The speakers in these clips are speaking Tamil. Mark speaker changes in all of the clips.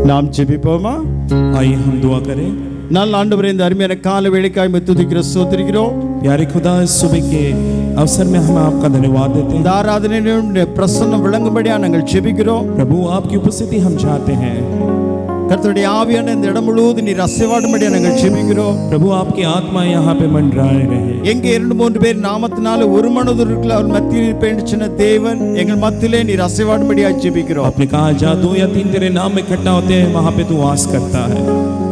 Speaker 1: நாம் ஜெபிப்போமா?
Speaker 2: आइए हम दुआ करें।
Speaker 1: நல்ல ஆண்டவரே, இந்த அருமையான கால வேளைக்காய் துதிக்கிறோம், ஸ்தோத்திரிக்கிறோம்.
Speaker 2: प्यारे खुदा, इस सुबह के अवसर में हम आपका धन्यवाद देते हैं।
Speaker 1: இந்த ஆராதனையினுடைய பிரசன்னம் விளங்கும்படியா நாங்கள் ஜெபிக்கிறோம்.
Speaker 2: प्रभु, आपकी उपस्थिति हम चाहते हैं।
Speaker 1: கர்த்தருடைய ஆவியான இந்த இடம் முழுவதும் நீர் அசைவாடும்படியா நாங்கள் ஜெபிக்கிறோம்.
Speaker 2: प्रभु, आपकी आत्मा यहाँ पे मंडराए रहे।
Speaker 1: எங்கே 2-3 பேர் நாமத்தினால ஒரு மனதுருக்குள்ள அவர் மத்தியில் இருப்பேன் சொன்ன தேவன் எங்கள் மத்தியிலே நீர் அசைவாடும்படியா ஜெபிக்கிறோம்.
Speaker 2: आपने कहा जहाँ 2 या 3 तेरे नाम में इकट्ठा होते हैं वहाँ पे तू वास करता है।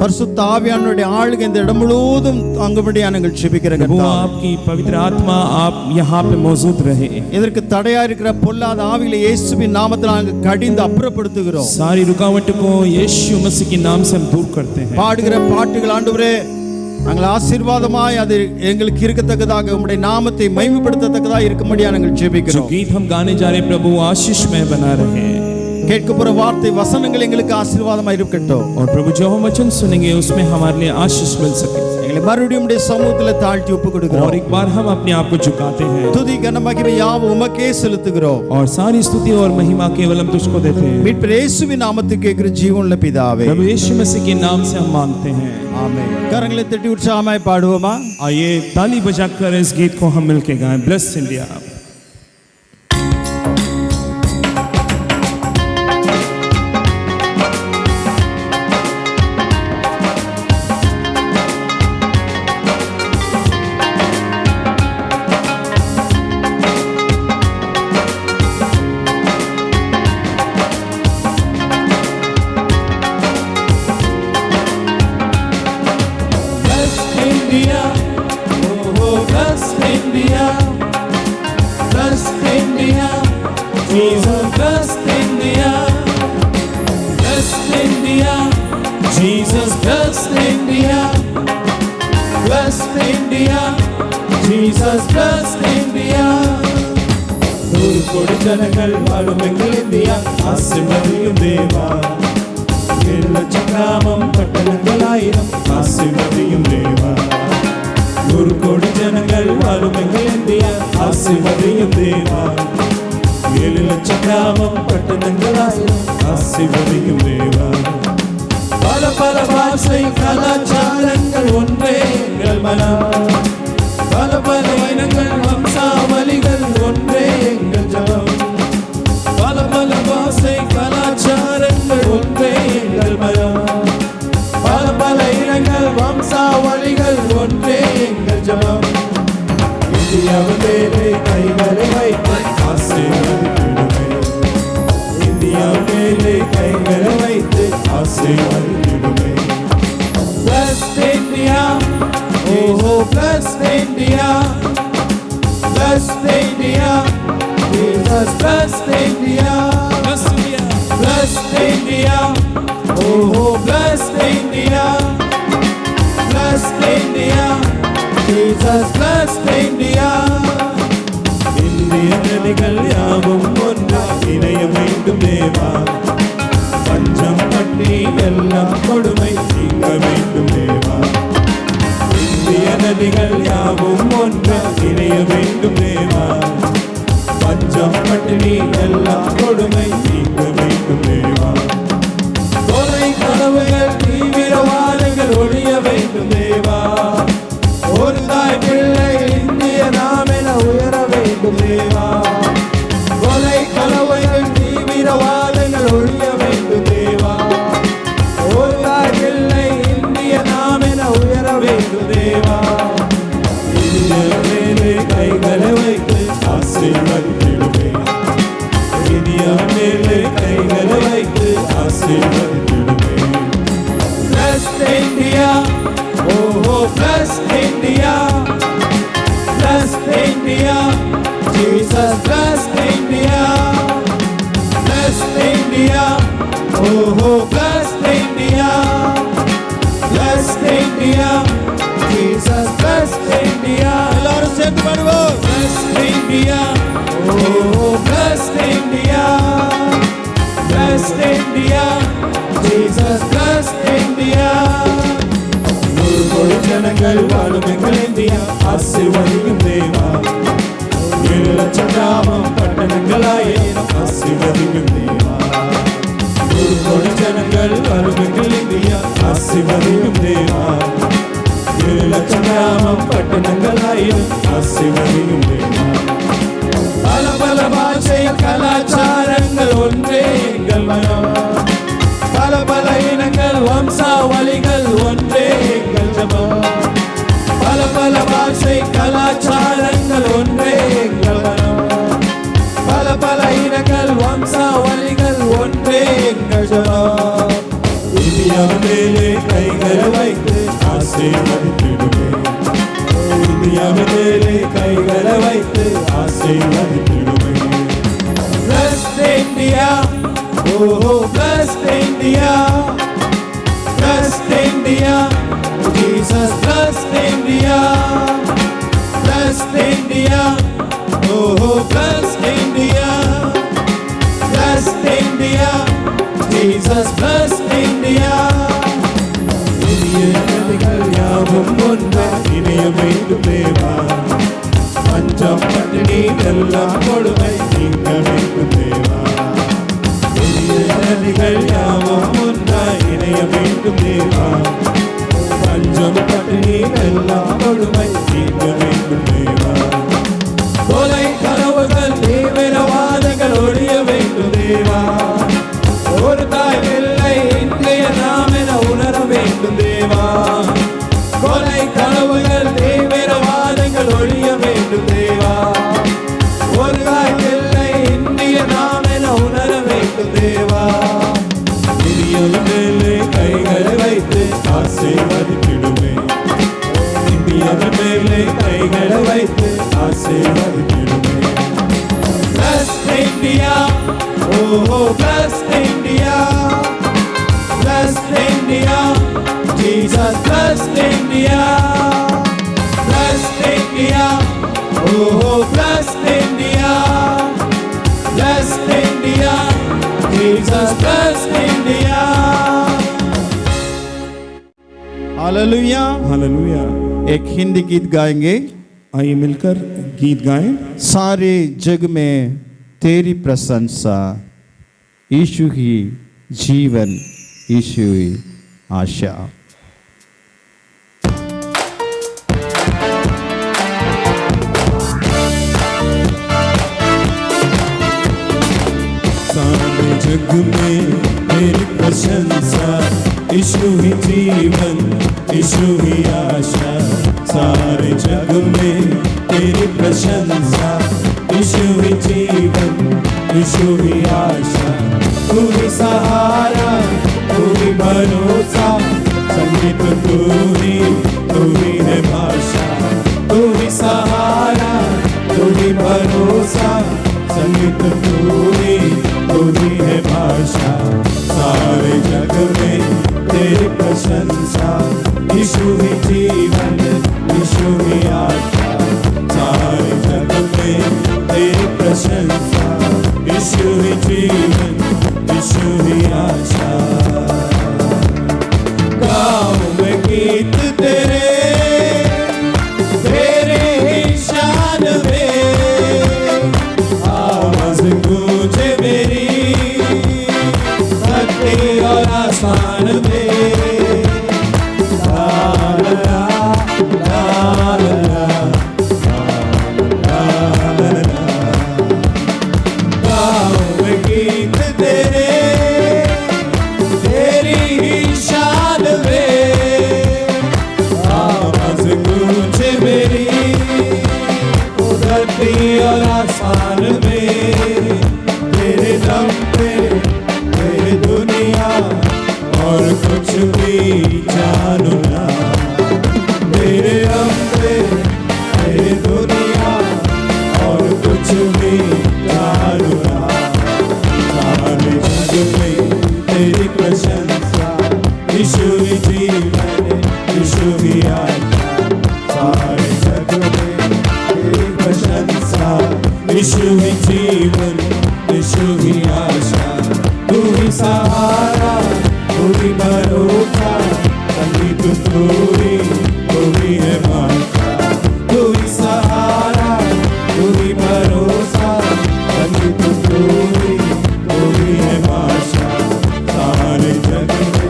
Speaker 1: பரிசுத்த ஆவியானவருடைய ஆளுகை இந்த இடம் முழுவதும் தங்கும்படியா நாங்கள் ஜெபிக்கிறோம்.
Speaker 2: प्रभु, आपकी पवित्र आत्मा आप यहाँ पे मौजूद रहे।
Speaker 1: இதற்கு தடையா இருக்கிற பொல்லாத ஆவிகளை இயேசுவின் நாமத்தில் நாங்கள் கடிந்து அப்புறப்படுத்துகிறோம்.
Speaker 2: सारी रुकावट को यीशु मसीह के नाम से हम दूर करते हैं।
Speaker 1: பாடுகிற பாட்டுகள் ஆண்டவரே நாங்கள் ஆசீர்வாதமாய் அது எங்களுக்கு இருக்கத்தக்கதாக உம்முடைய நாமத்தை மகிமைப்படுத்தத்தக்கதாக இருக்கும்படியா நாங்கள் ஜெபிக்கிறோம்.
Speaker 2: जो गीत हम गाने जा रहे प्रभु आशीषमय बना रहे।
Speaker 1: கேட்க போற வார்த்தை வசனங்கள் எங்களுக்கு ஆசீர்வாதமாய் இருக்கட்டும்.
Speaker 2: और प्रभु जो हम वचन सुनेंगे उसमें हमारे लिए आशीष मिल सके।
Speaker 1: எங்களை மறுபடியும் உம்முடைய சமூகத்தில் தாழ்த்தி ஒப்பு கொடுக்கிறோம்.
Speaker 2: और एक बार हम अपने आप को झुकाते हैं।
Speaker 1: துதி கன மகிமை யாவும் உமக்கே செலுத்துகிறோம்.
Speaker 2: और सारी स्तुति और महिमा केवल हम तुझको देते हैं।
Speaker 1: மீட்பர் இயேசுவின் நாமத்துக்கு கேட்கிற ஜீவனுள்ள பிதாவே,
Speaker 2: प्रभु यीशु मसीह के नाम से हम मांगते हैं,
Speaker 1: आमीन। கரங்களை தட்டி உற்சாகமாய் பாடுவோமா?
Speaker 2: आइए ताली बजाकर इस गीत को हम मिलके गाएं। Bless India.
Speaker 3: Jesus blessed India, blessed India, Jesus blessed India. நூறு கோடி ஜனங்கள் வாழும் எங்கள் இந்தியா, ஆசீர்வதியும் தேவா. 7 லட்சம் கிராமம் பட்டணங்கள் 1000, ஆசீர்வதியும் தேவா. 100 கோடி ஜனங்கள் வாழும் எங்கள் இந்தியா, ஆசீர்வதியும் தேவா. 7 லட்சம் கிராமம் பட்டணங்கள் 1000, ஆசீர்வதியும் தேவா. பல பல பாஷை கலாச்சாரங்கள் ஒன்றே எங்கள் மனம், பல பல இனங்கள் வம்சாவளிகள் ஒன்றே எங்கள் ஜனம். பல பல பாஷை கலாச்சாரங்கள் ஒன்றே எங்கள் மனம், பல பல இனங்கள் வம்சாவளிகள் ஒன்றே எங்கள் ஜனம். இந்தியாவின் மேலே கைகளை வைத்து ஆசீர்வதித்திடுமே, இந்தியாவின் மேலே கைகளை வைத்து ஆசீர்வதித்திடுமே. Blessed India, oh blessed India, blessed India, Jesus blessed India, blessed India, blessed India, oh blessed India, blessed India, Jesus blessed India. இந்திய நதிகள் யாவும் ஒன்று இணைய வேண்டும் தேவா, பஞ்சம் பட்டி எல்லாம் கொடுமை நீங்க வேண்டும் தேவா. இந்திய நதிகள் யாவும் ஒன்று இணைய வேண்டும் தேவா, பஞ்சம் பட்டினி எல்லாம் கொடுமை நீங்க வேண்டும் தேவா. கொலை கனவுகள் தீவிரவாதிகள் ஒழிய வேண்டும் தேவா. ஒரு தாய் பிள்ளை இந்திய நாமென உயர வேண்டும் தேவா. கொலை கனவுகள் தீவிரவாதிகள் ஒழிய வேண்டும் தேவா. ஒரு தாய் பிள்ளை இந்திய நாமென உயர வேண்டும் தேவா. இந்திய மேலே கைகளை வைத்து ஆசீர்வதித்திடுமே, இந்திய மேலே கைகளை வைத்து ஆசீர்வதித்திடுமே. Blessed India, oh blessed India, blessed India, Jesus blessed India, blessed India, oh blessed India, blessed India, Jesus blessed India. எல்லாரும் சேர்ந்து பாடுவோம். Blessed India, oh blessed India, blessed India, Jesus blessed India. 100 கோடி ஜனங்கள் வாழும் எங்கள் இந்தியா, ஆசீர்வதியும் தேவா. 7 லட்சம் கிராமம் பட்டணங்கள் 1000, ஆசீர்வதியும் தேவா. 100 கோடி ஜனங்கள் ஆவியும் ஆசீர்வதியும் தேவா. பல பல பாஷை கலாச்சாரங்கள் ஒன்றே எங்கள் மனம், பல பல இனங்கள் வம்சாவளிகள் ஒன்றே எங்கள் ஜபம். பல பல பாஷை கலாச்சாரங்கள் ஒன்றே எங்கள் மனம், பல பல இனங்கள் வம்சாவளிகள் ஒன்றே எங்கள் ஜபம். இந்தியாவின் மேலே கைகளை வைத்து ஆசீர்வதித்திடுவே, இந்தியாவின் மேலே கைகளை வைத்து ஆசீர்வதித்திடுவே. Blessed India, oh blessed India, blessed India, Jesus blessed India, blessed India, oh blessed India, blessed India, Jesus blessed India. இனியவைகள் யாவும் ஒன்றாய் இணைய வேண்டும் தேவா, பஞ்சம் பட்டினி எல்லாம் கொடுமை நீங்க வேண்டும் தேவா. இனியவைகள் யாவும் ஒன்றாய் இணைய வேண்டும் தேவா, பஞ்சம் பட்டினி எல்லாம் கொடுமை நீங்க வேண்டும் தேவா. கொலை கனவுகள் தீவிரவாதங்கள் ஒழிய வேண்டும் தேவா. ஒரு தாய் பிள்ளை இன்றைய நாம் என உணர வேண்டும் தேவா. கொலை கனவுகள் தீவிரவாதங்கள் ஒழிய வேண்டும் தேவா. ஒரு தாய் பிள்ளை இன்றைய நாம் என உணர வேண்டும் தேவா. இந்தியாவின் மேலே கைகளை வைத்து ஆசீர்வதித்திடுமே, இந்தியாவின் மேலே கைகளை வைத்து ஆசீர்வதித்திடுமே. Blessed India, oh blessed India, blessed India, Jesus blessed India, blessed India, oh blessed India, blessed India, Jesus blessed India.
Speaker 1: Hallelujah.
Speaker 2: Hallelujah.
Speaker 1: एक हिंदी गीत गाएंगे,
Speaker 2: आइए मिलकर गीत गाएं।
Speaker 1: सारे जग में तेरी प्रशंसा, यीशु ही जीवन, यीशु ही आशा।
Speaker 3: सारे जग में तेरी प्रशंसा, यीशु ही जीवन, यीशु ही आशा। सारे जग में तेरी प्रशंसा, यीशु ही जीवन, यीशु ही आशा। तू ही सहारा, तू ही भरोसा, संगीत तू ही है भाषा। तू ही सहारा, तू ही भरोसा, संगीत तू ही है भाषा। सारे जग में तेरी प्रशंसा, यीशु ही जीवन, यीशु ही आशा। सारे जग में तेरी प्रशंसा, यीशु ही जीवन, यीशु ही आशा। गाऊं गीत तेरे ही शान में, आवाज गूंजे मेरी धरती और आसमान में। ला ला ला ला ला ला ला। गाऊं गीत तेरी ही शान में, आवाज गूंजे मेरी धरती और आसमान में। तेरे दम पे तेरी दुनिया और कुछ भी जानू ना। तेरे दम पे तेरी दुनिया और कुछ भी जानू ना। सारे जग में तेरी प्रशंसा, यीशु ही जीवन, यीशु ही आशा। सारे जग में तेरी प्रशंसा, यीशु ही जीवन, यीशु ही आशा। तू ही सहारा, तू ही भरोसा, संगीत तू ही है भाषा। तू ही सहारा, तू ही भरोसा, संगीत तू ही है भाषा। सारे जग में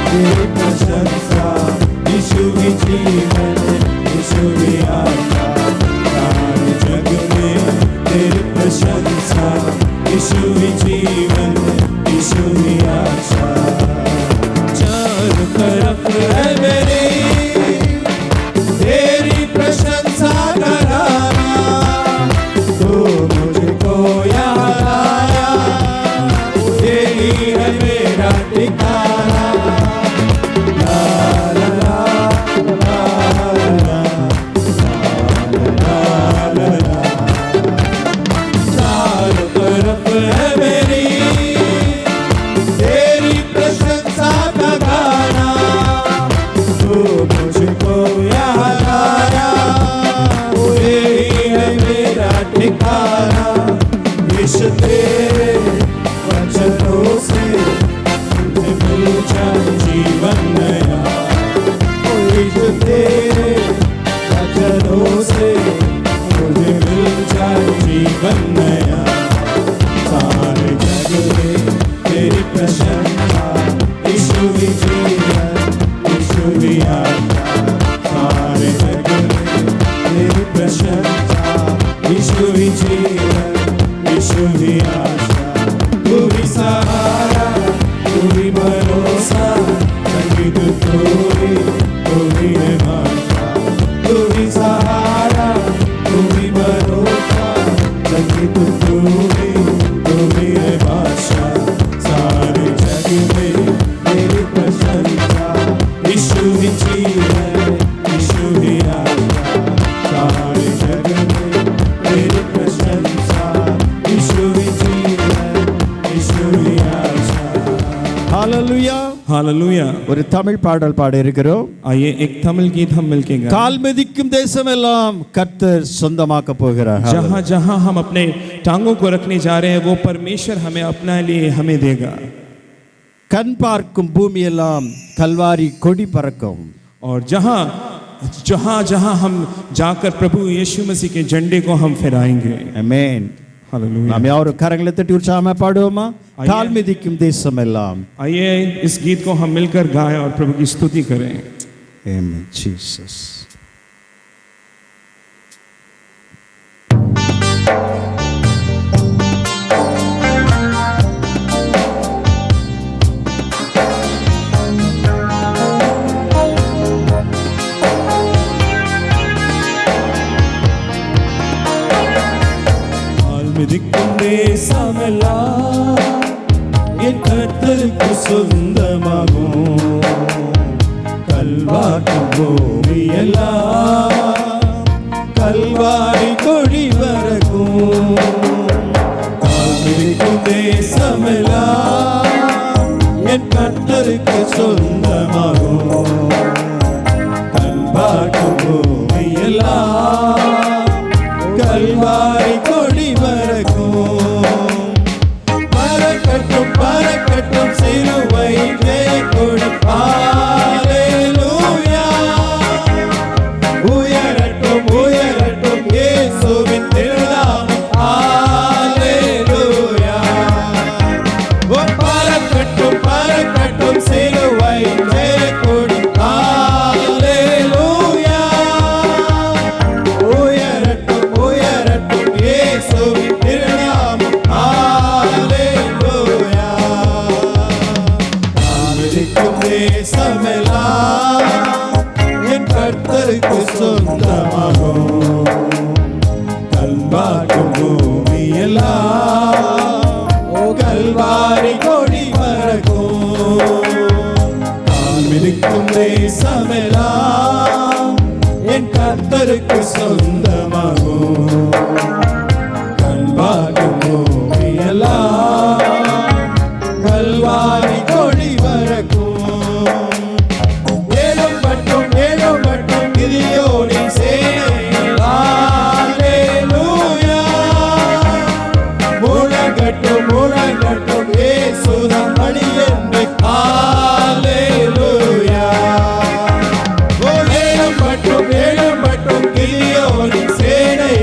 Speaker 3: तेरी प्रशंसा, यीशु ही जीवन, यीशु ही आशा। यही है मेरा ठिकाना। ला ला ला ला ला ला ला ला। चारों तरफ है मेरी तेरी प्रशंसा का गाना। तू मुझको यहाँ लाया, यही है मेरा ठिकाना। इस तेरे वचनों से मुझे मिल जाए जीवन नया। इस तेरे वचनों से मुझे मिल जाए जीवन नया। सारे जग में तेरी प्रशंसा, यीशु ही जीवन, यीशु ही आशा। सारे जग में तेरी प्रशंसा, यीशु ही जीवन, यीशु ही आशा। तू ही सहारा, तू ही भरोसा, संगीत तू ही है भाषा। तू ही सहारा, तू ही भरोसा, संगीत तू ही है भाषा। सारे जग में तेरी प्रशंसा, यीशु ही जीवन, यीशु ही आशा। सारे जग में तेरी प्रशंसा, यीशु ही जीवन, यीशु ही आशा।
Speaker 1: ஹalleluya.
Speaker 2: हालेलुया।
Speaker 1: ஒரு தமிழ் பாடல் பாட இருக்கிறோம்.
Speaker 2: आइए एक तमिल गीत हम मिलके गाएं।
Speaker 1: கால் மிதிக்கும் தேசமெல்லாம் கர்த்தர் சொந்தமாக்க போகிறார்.
Speaker 2: जहाँ जहाँ हम अपने टांगों को रखने जा रहे हैं वो परमेश्वर हमें अपना लिए हमें देगा।
Speaker 1: கண் பார்க்கும் பூமியெல்லாம் கல்வாரி கொடி பறக்கும்.
Speaker 2: और जहाँ जहाँ जहाँ हम जाकर प्रभु यीशु मसीह के झंडे को हम फहराएंगे।
Speaker 1: ஆமென்.
Speaker 2: हालेलुया।
Speaker 1: நாம் யாரும் கரங்களை தட்டி உற்சாகமா பாடுவோமா?
Speaker 2: आइए।
Speaker 1: கால் மிதிக்கும் தேசமெல்லாம்.
Speaker 2: आइए इस गीत को हम मिलकर गाएं और प्रभु की स्तुति करें।
Speaker 1: ஆமென் ஜீசஸ்.
Speaker 3: கால் மிதிக்கும் தேசமெல்லாம் என் கர்த்தருக்கு சொந்தமாகும். கல்வாக்கும் பூமியெல்லாம் கல்வாரி கொடி பறக்கும். கால் மிதிக்கும் தேசமெல்லாம் என் கர்த்தருக்கு சொந்தமாகும். கல்வாக்கும் பூமியெல்லாம் கல்வாரி கொடி பறக்கும். பறக்கட்டும் பறக்கட்டும் சிலுவை ஜெய கொடி. ஹalleluya. உயரட்டும் உயரட்டும் இயேசுவின் திருநாமம். ஹalleluya. பறக்கட்டும் பறக்கட்டும் சிலுவை ஜெய கொடி. ஹalleluya. உயரட்டும் உயரட்டும் இயேசுவின் திருநாமம். ஹalleluya. கால் மிதிக்கும் தேசமெல்லாம் என் கர்த்தருக்கு சொந்தமாகும். கல்வாக்கும் பூமியெல்லாம் கல்வாரி கொடி பறக்கும். கால் மிதிக்கும் தேசமெல்லாம் என் கர்த்தருக்கு சொந்தமாகும். கல்வாக்கும் பூமியெல்லாம் கல்வாரி கொடி பறக்கும். ஏழும் மட்டும் கிதியோனின் சேனைகள். ஹalleluya. முழங்கட்டும் இயேசுதான் வழி என்று. ஹalleluya. ஏழும் மட்டும் கிதியோனின் சேனை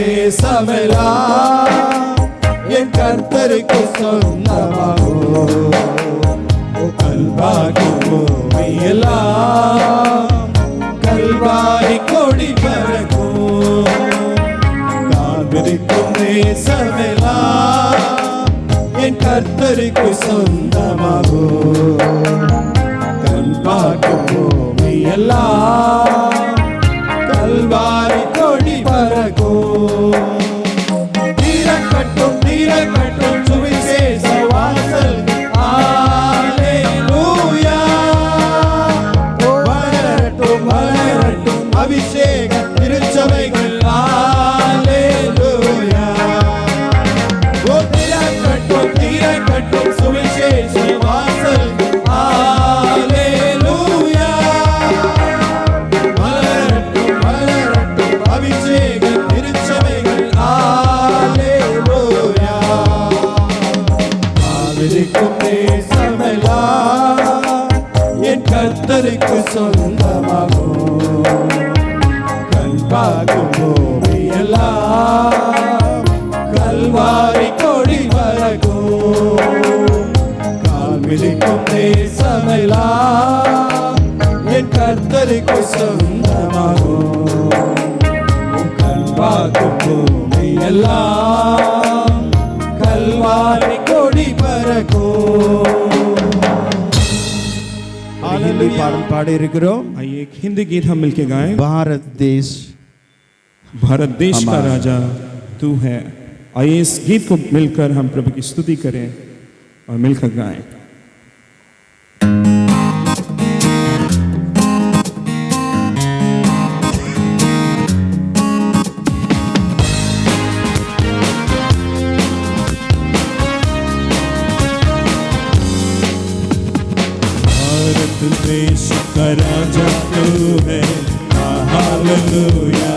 Speaker 3: தேசமெல்லாம் என் கர்த்தருக்கு சொந்தமாகும். கல்வாரி பூமியெல்லாம் கல்வாரி கொடி பறக்கும். காண்பிருக்கும் தேசமெல்லாம் என் கர்த்தருக்கு சொந்தமாகும். கல்வாரி பூமியெல்லாம் கல்வாரி கொடி பறக்கும். தீரக்கட்டும் சுவிசேஷ வாசல். ஹல்லேலூயா. வளரட்டும் அபிஷேக திருச்சபைகள். ஹல்லேலூயா. ஓ தீரக்கட்டும் சுவிசேஷ வாசல். ஹல்லேலூயா. வளரட்டும் அபிஷேக திருச்சபைகள். ஹல்லேலூயா. காவிரிக்கும் தேசமெல்லாம் என் கர்த்தருக்கு சொந்தமாகும். கல்வாகும் பூமியெல்லாம் கல்வாரி கொடி பறக்கும். காவிரிக்கும் தேசமெல்லாம் என் கர்த்தருக்கு சொந்தமாகும். கல்வாகும் பூமியெல்லாம் கல்வாரி கொடி பறக்கும்.
Speaker 1: हिंदी पाठ पाड़े இருக்கிறோம்.
Speaker 2: आइए एक हिंदी गीत हम मिलके गाएं।
Speaker 1: भारत देश
Speaker 2: भारत देश का
Speaker 1: हमारा।
Speaker 2: राजा तू है। आइए इस गीत को मिलकर हम प्रभु की स्तुति करें और मिलकर गाएं।
Speaker 3: भारत देश का राजा तू है। हालेलुया।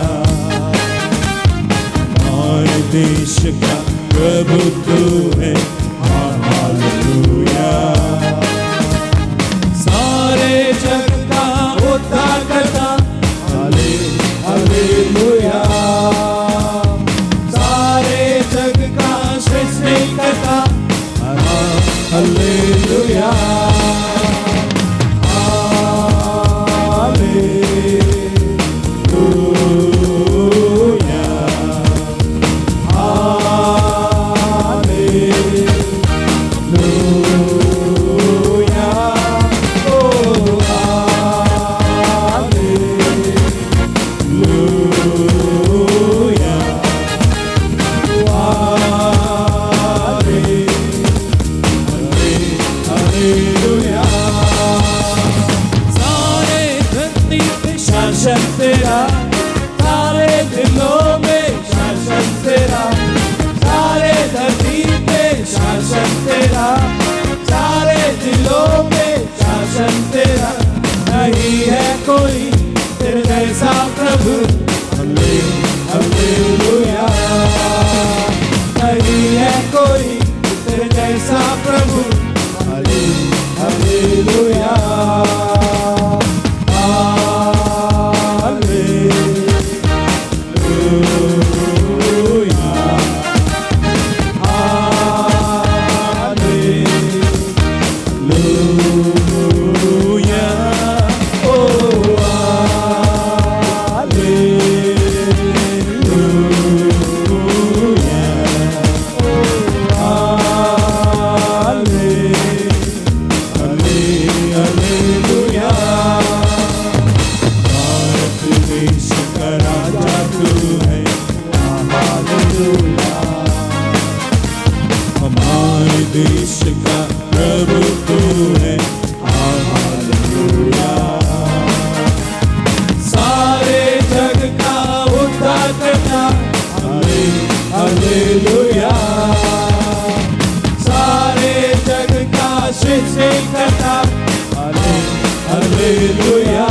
Speaker 3: हमारे देश का प्रभु तू है। हालेलुया। सारे जग का उद्धार करता। हालेलुया। सारे जग का सृष्टि करता। हालेलुया। सारे धरती पे शासन तेरा। सारे दिलों में शासन तेरा। सारे धरती पे शासन तेरा। सारे दिलों में शासन तेरा। नहीं है कोई तेरे जैसा प्रभु। हालेलुया। नहीं है कोई तेरे जैसा प्रभु। हालेलुया। देश का प्रभु तू है। हालेलुया। सारे जग का उद्धार करता। हालेलुया। सारे जग का सृष्टि करता। हालेलुया।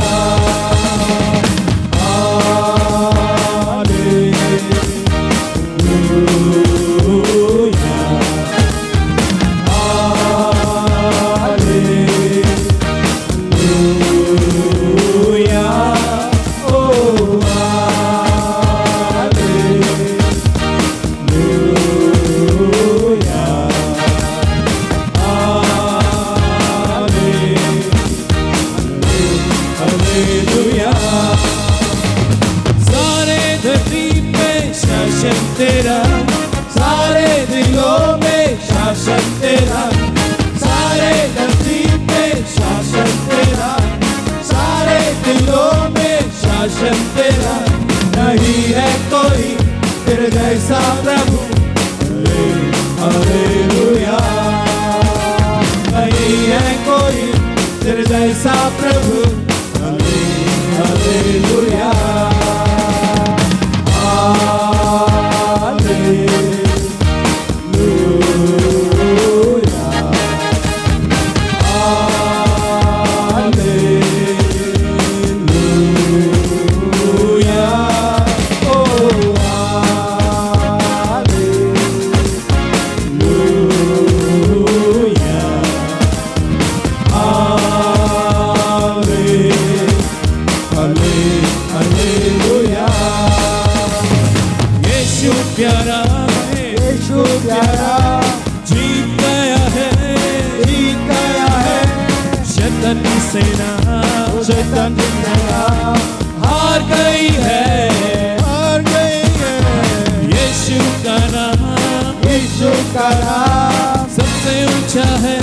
Speaker 3: आनंद तेरा नहीं है कोई तेरे जैसा प्रभु हालेलुया नहीं है कोई तेरे जैसा प्रभु हालेलुया शैतान की सेना हार गई है यीशु का नाम सबसे ऊंचा है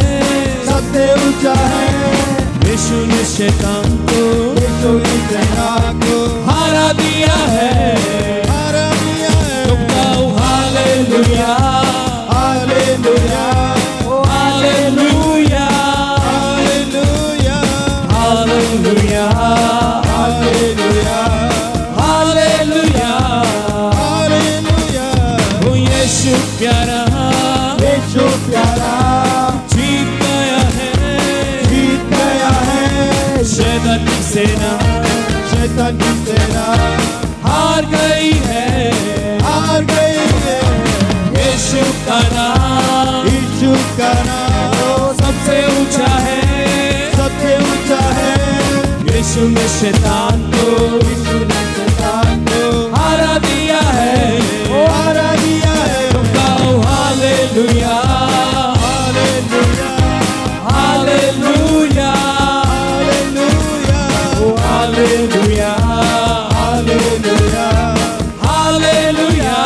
Speaker 3: यीशु ने शैतान को हारा दिया है तुम गाओ hallelujah hallelujah hallelujah hallelujah hallelujah hallelujah वो यीशु प्यारा जीत गया है शैतान की सेना हार गई है यीशु का नाम सबसे ऊंचा है यीशु ने शैतान को हारा दिया है तुम गाओ hallelujah hallelujah hallelujah hallelujah hallelujah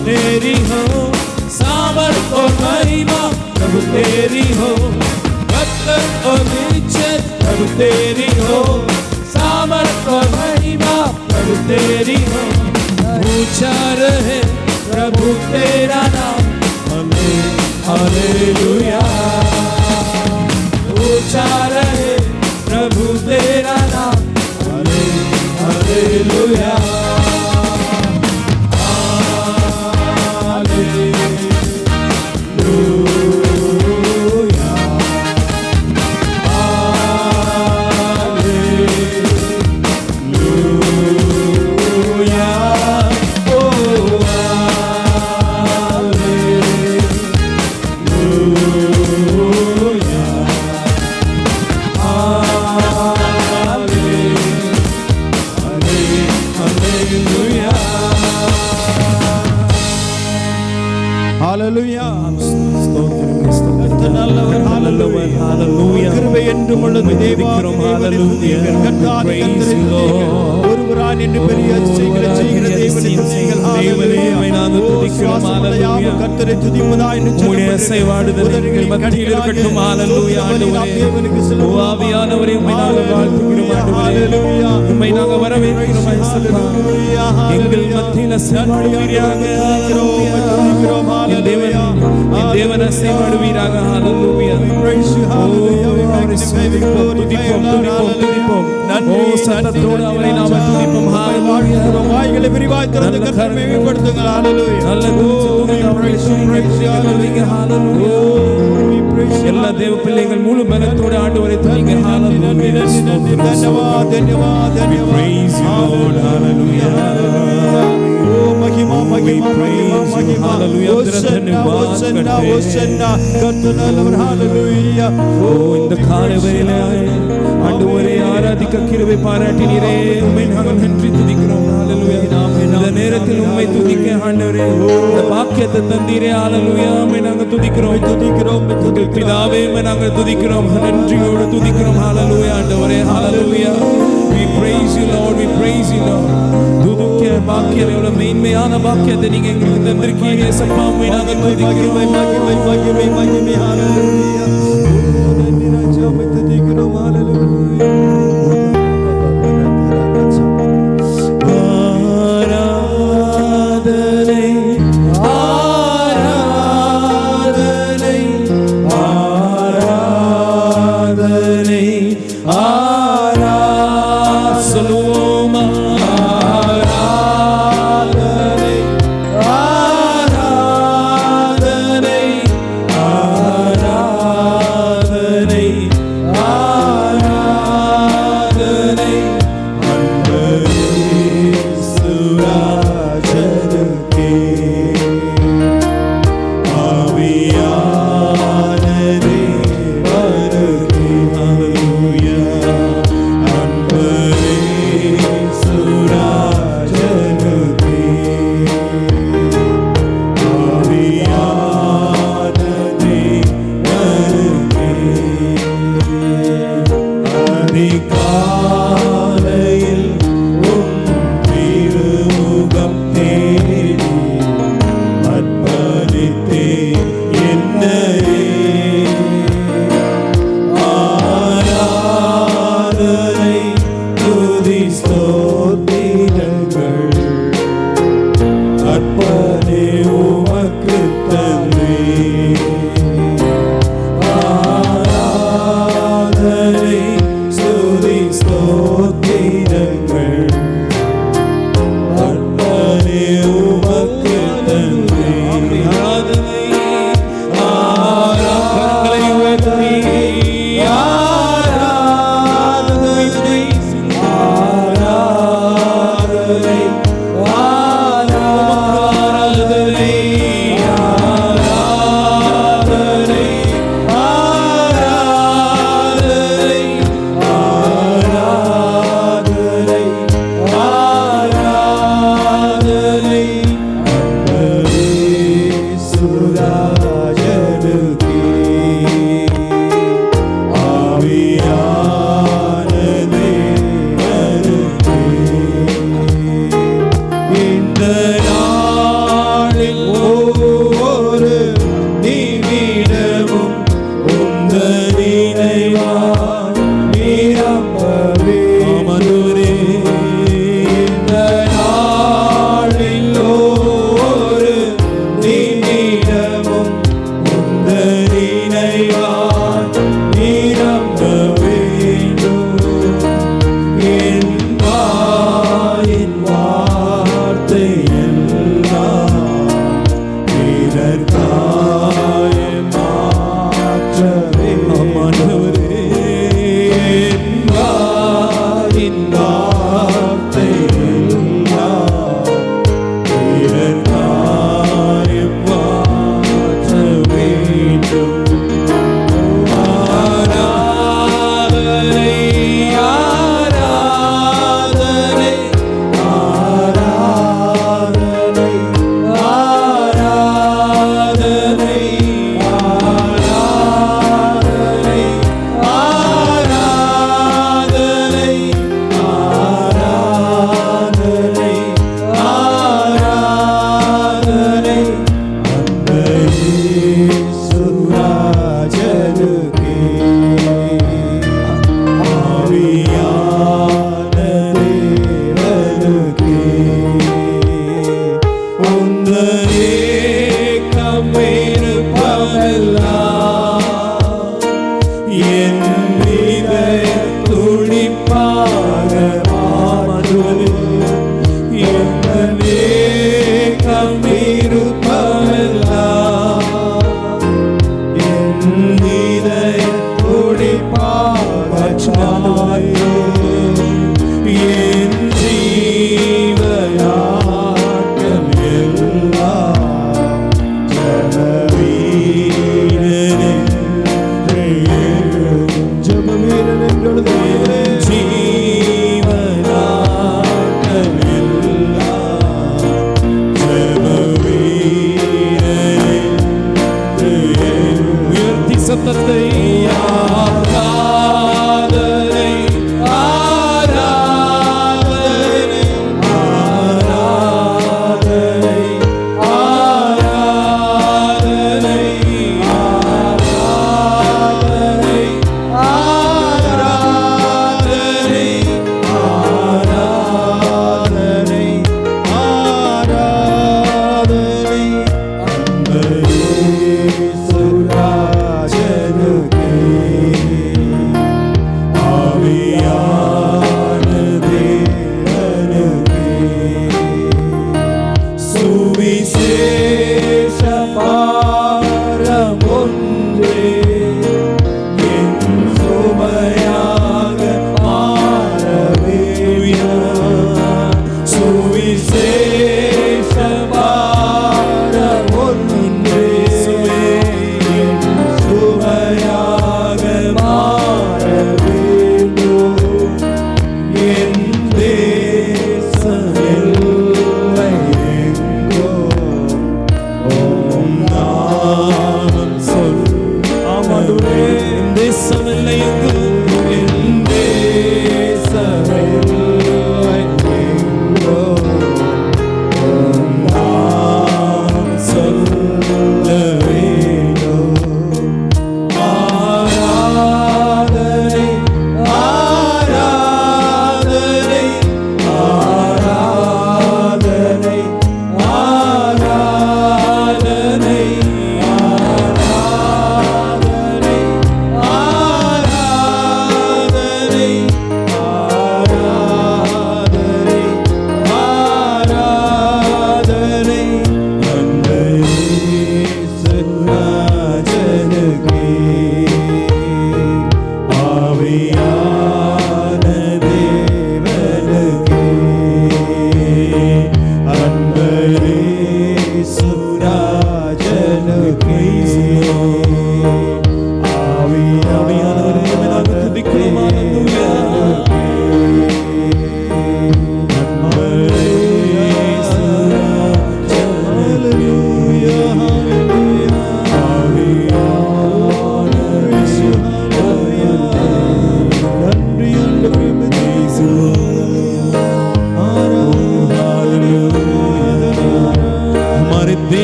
Speaker 3: तेरी हो सामर्थ और महिमा प्रभु तेरी हो बरकत और इज्जत प्रभु तेरी हो सामर्थ और महिमा प्रभु तेरी हो ऊंचा रहे प्रभु तेरा नाम हालेलुया ऊंचा रहे प्रभु तेरा नाम हालेलुया എല്ലാ ദേവപിള്ളകൾ മുഴു ബലത്തോടെ ആണ്ടുവരെ തുനിക്ക് ധന്യവാദ
Speaker 1: மகிமா மகிமா மகிமா மகிமா ஓசன்னா ஓசன்னா ஓசன்னா கர்த்தர் ஹalleluya
Speaker 2: ஓ இந்த காலை வேளையிலே ஆண்டவரே ஆராதிக்க கிருபை பாராட்டினீரே உம்மை நாங்கள் நன்றி துதிக்கிறோம் ஹalleluya இந்த நேரத்தில் உம்மை துதிக்க ஆண்டவரே இந்த பாக்கியத்தை தந்தீரே ஹalleluya உம்மை நாங்கள் துதிக்கிறோம் பிதாவே உம்மை நாங்கள் துதிக்கிறோம் நன்றியோடு துதிக்கிறோம் ஹalleluya ஆண்டவரே ஹalleluya we praise you lord we praise you lord துதிக்க பாக்கியம் எவ்வளவு மேன்மையான பாக்கியத்தை நீங்க எங்களுக்கு தந்திருக்கீங்க இயேசுப்பா உம்மை நாங்கள் துதிக்கிறோம்
Speaker 1: மகிமை மகிமை மகிமை ஹalleluya நன்றி ராஜா உம்மை துதிக்கிறோம் ஹalleluya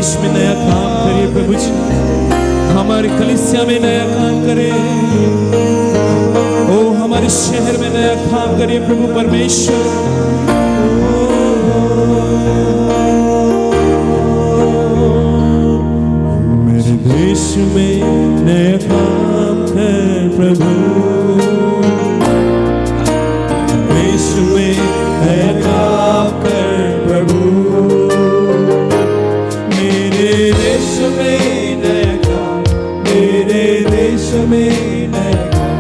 Speaker 2: देश में नया काम करिए प्रभु जी, हमारे कलीसिया में नया काम करें, ओ हमारे शहर में नया काम करिए प्रभु परमेश्वर। मेरे देश में नया काम कर प्रभु, देश में नया काम कर प्रभु, मेरे देश में नया काम, मेरे देश में नया काम,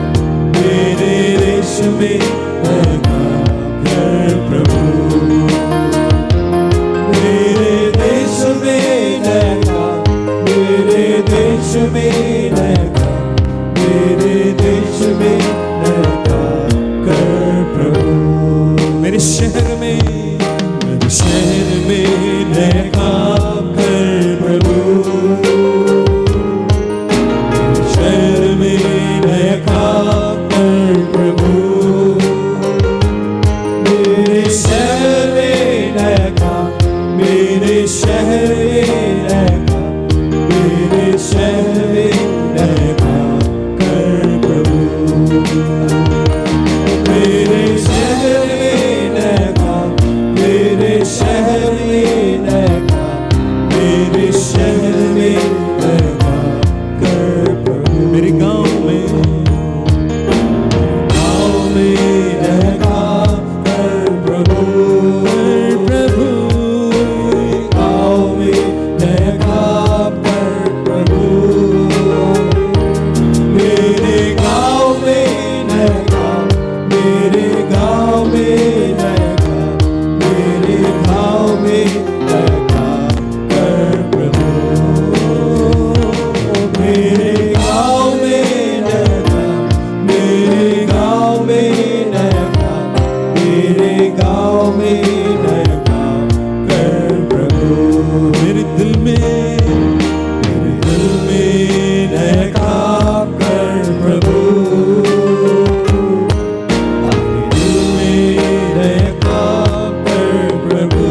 Speaker 2: मेरे देश में नया काम कर प्रभु, मेरे देश में नया काम, मेरे देश में नया काम, मेरे देश में नया काम कर प्रभु। मेरे शहर में नया काम कर प्रभु, शहर में नया काम कर प्रभु, मेरे शहर में नया काम, मेरे शहर में नया काम, मेरे शहर में नया काम कर प्रभु, मेरे शहर में नया काम, मेरे शहर में नया काम, मेरे शहर में नया काम कर प्रभु, मेरे गांव में नया काम कर प्रभु, प्रभु गांव में नया काम कर प्रभु, मेरे गांव में नया काम, मेरे गांव में नया काम, मेरे गांव में नया काम कर प्रभु, मेरे गांव में नया काम, मेरे गांव में नया काम, मेरे गांव में नया काम कर प्रभु, मेरे दिल में नया काम कर प्रभु, दिल में नया काम कर प्रभु,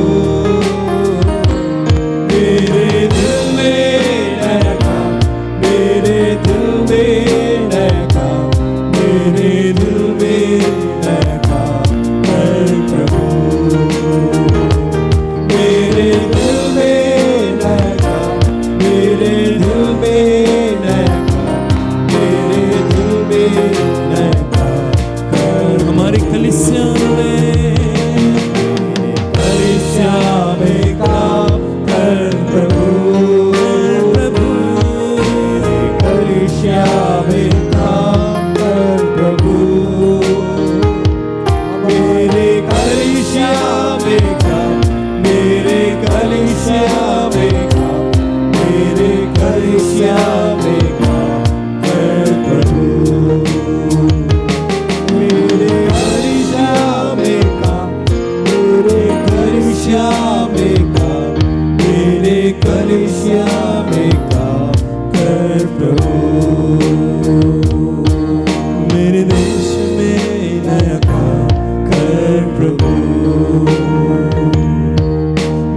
Speaker 2: मेरे दिल में नया काम, मेरे दिल में नया काम, मेरे दिल में नया काम कर प्रभु, मेरे दिल में नया काम, मेरे दिल में नया काम, मेरे दिल में नया काम कर। हमारे कलीसिया में काम कर प्रभु, प्रभु मेरे कलीसिया में काम कर प्रभु, मेरे कलीसिया में काम, मेरे कलीसिया में काम, मेरे कलीसिया में काम कर प्रभु, मेरे कलीसिया में काम, मेरे कलीसिया में काम, मेरे कलीसिया में काम कर प्रभु, मेरे देश में नया काम कर प्रभु,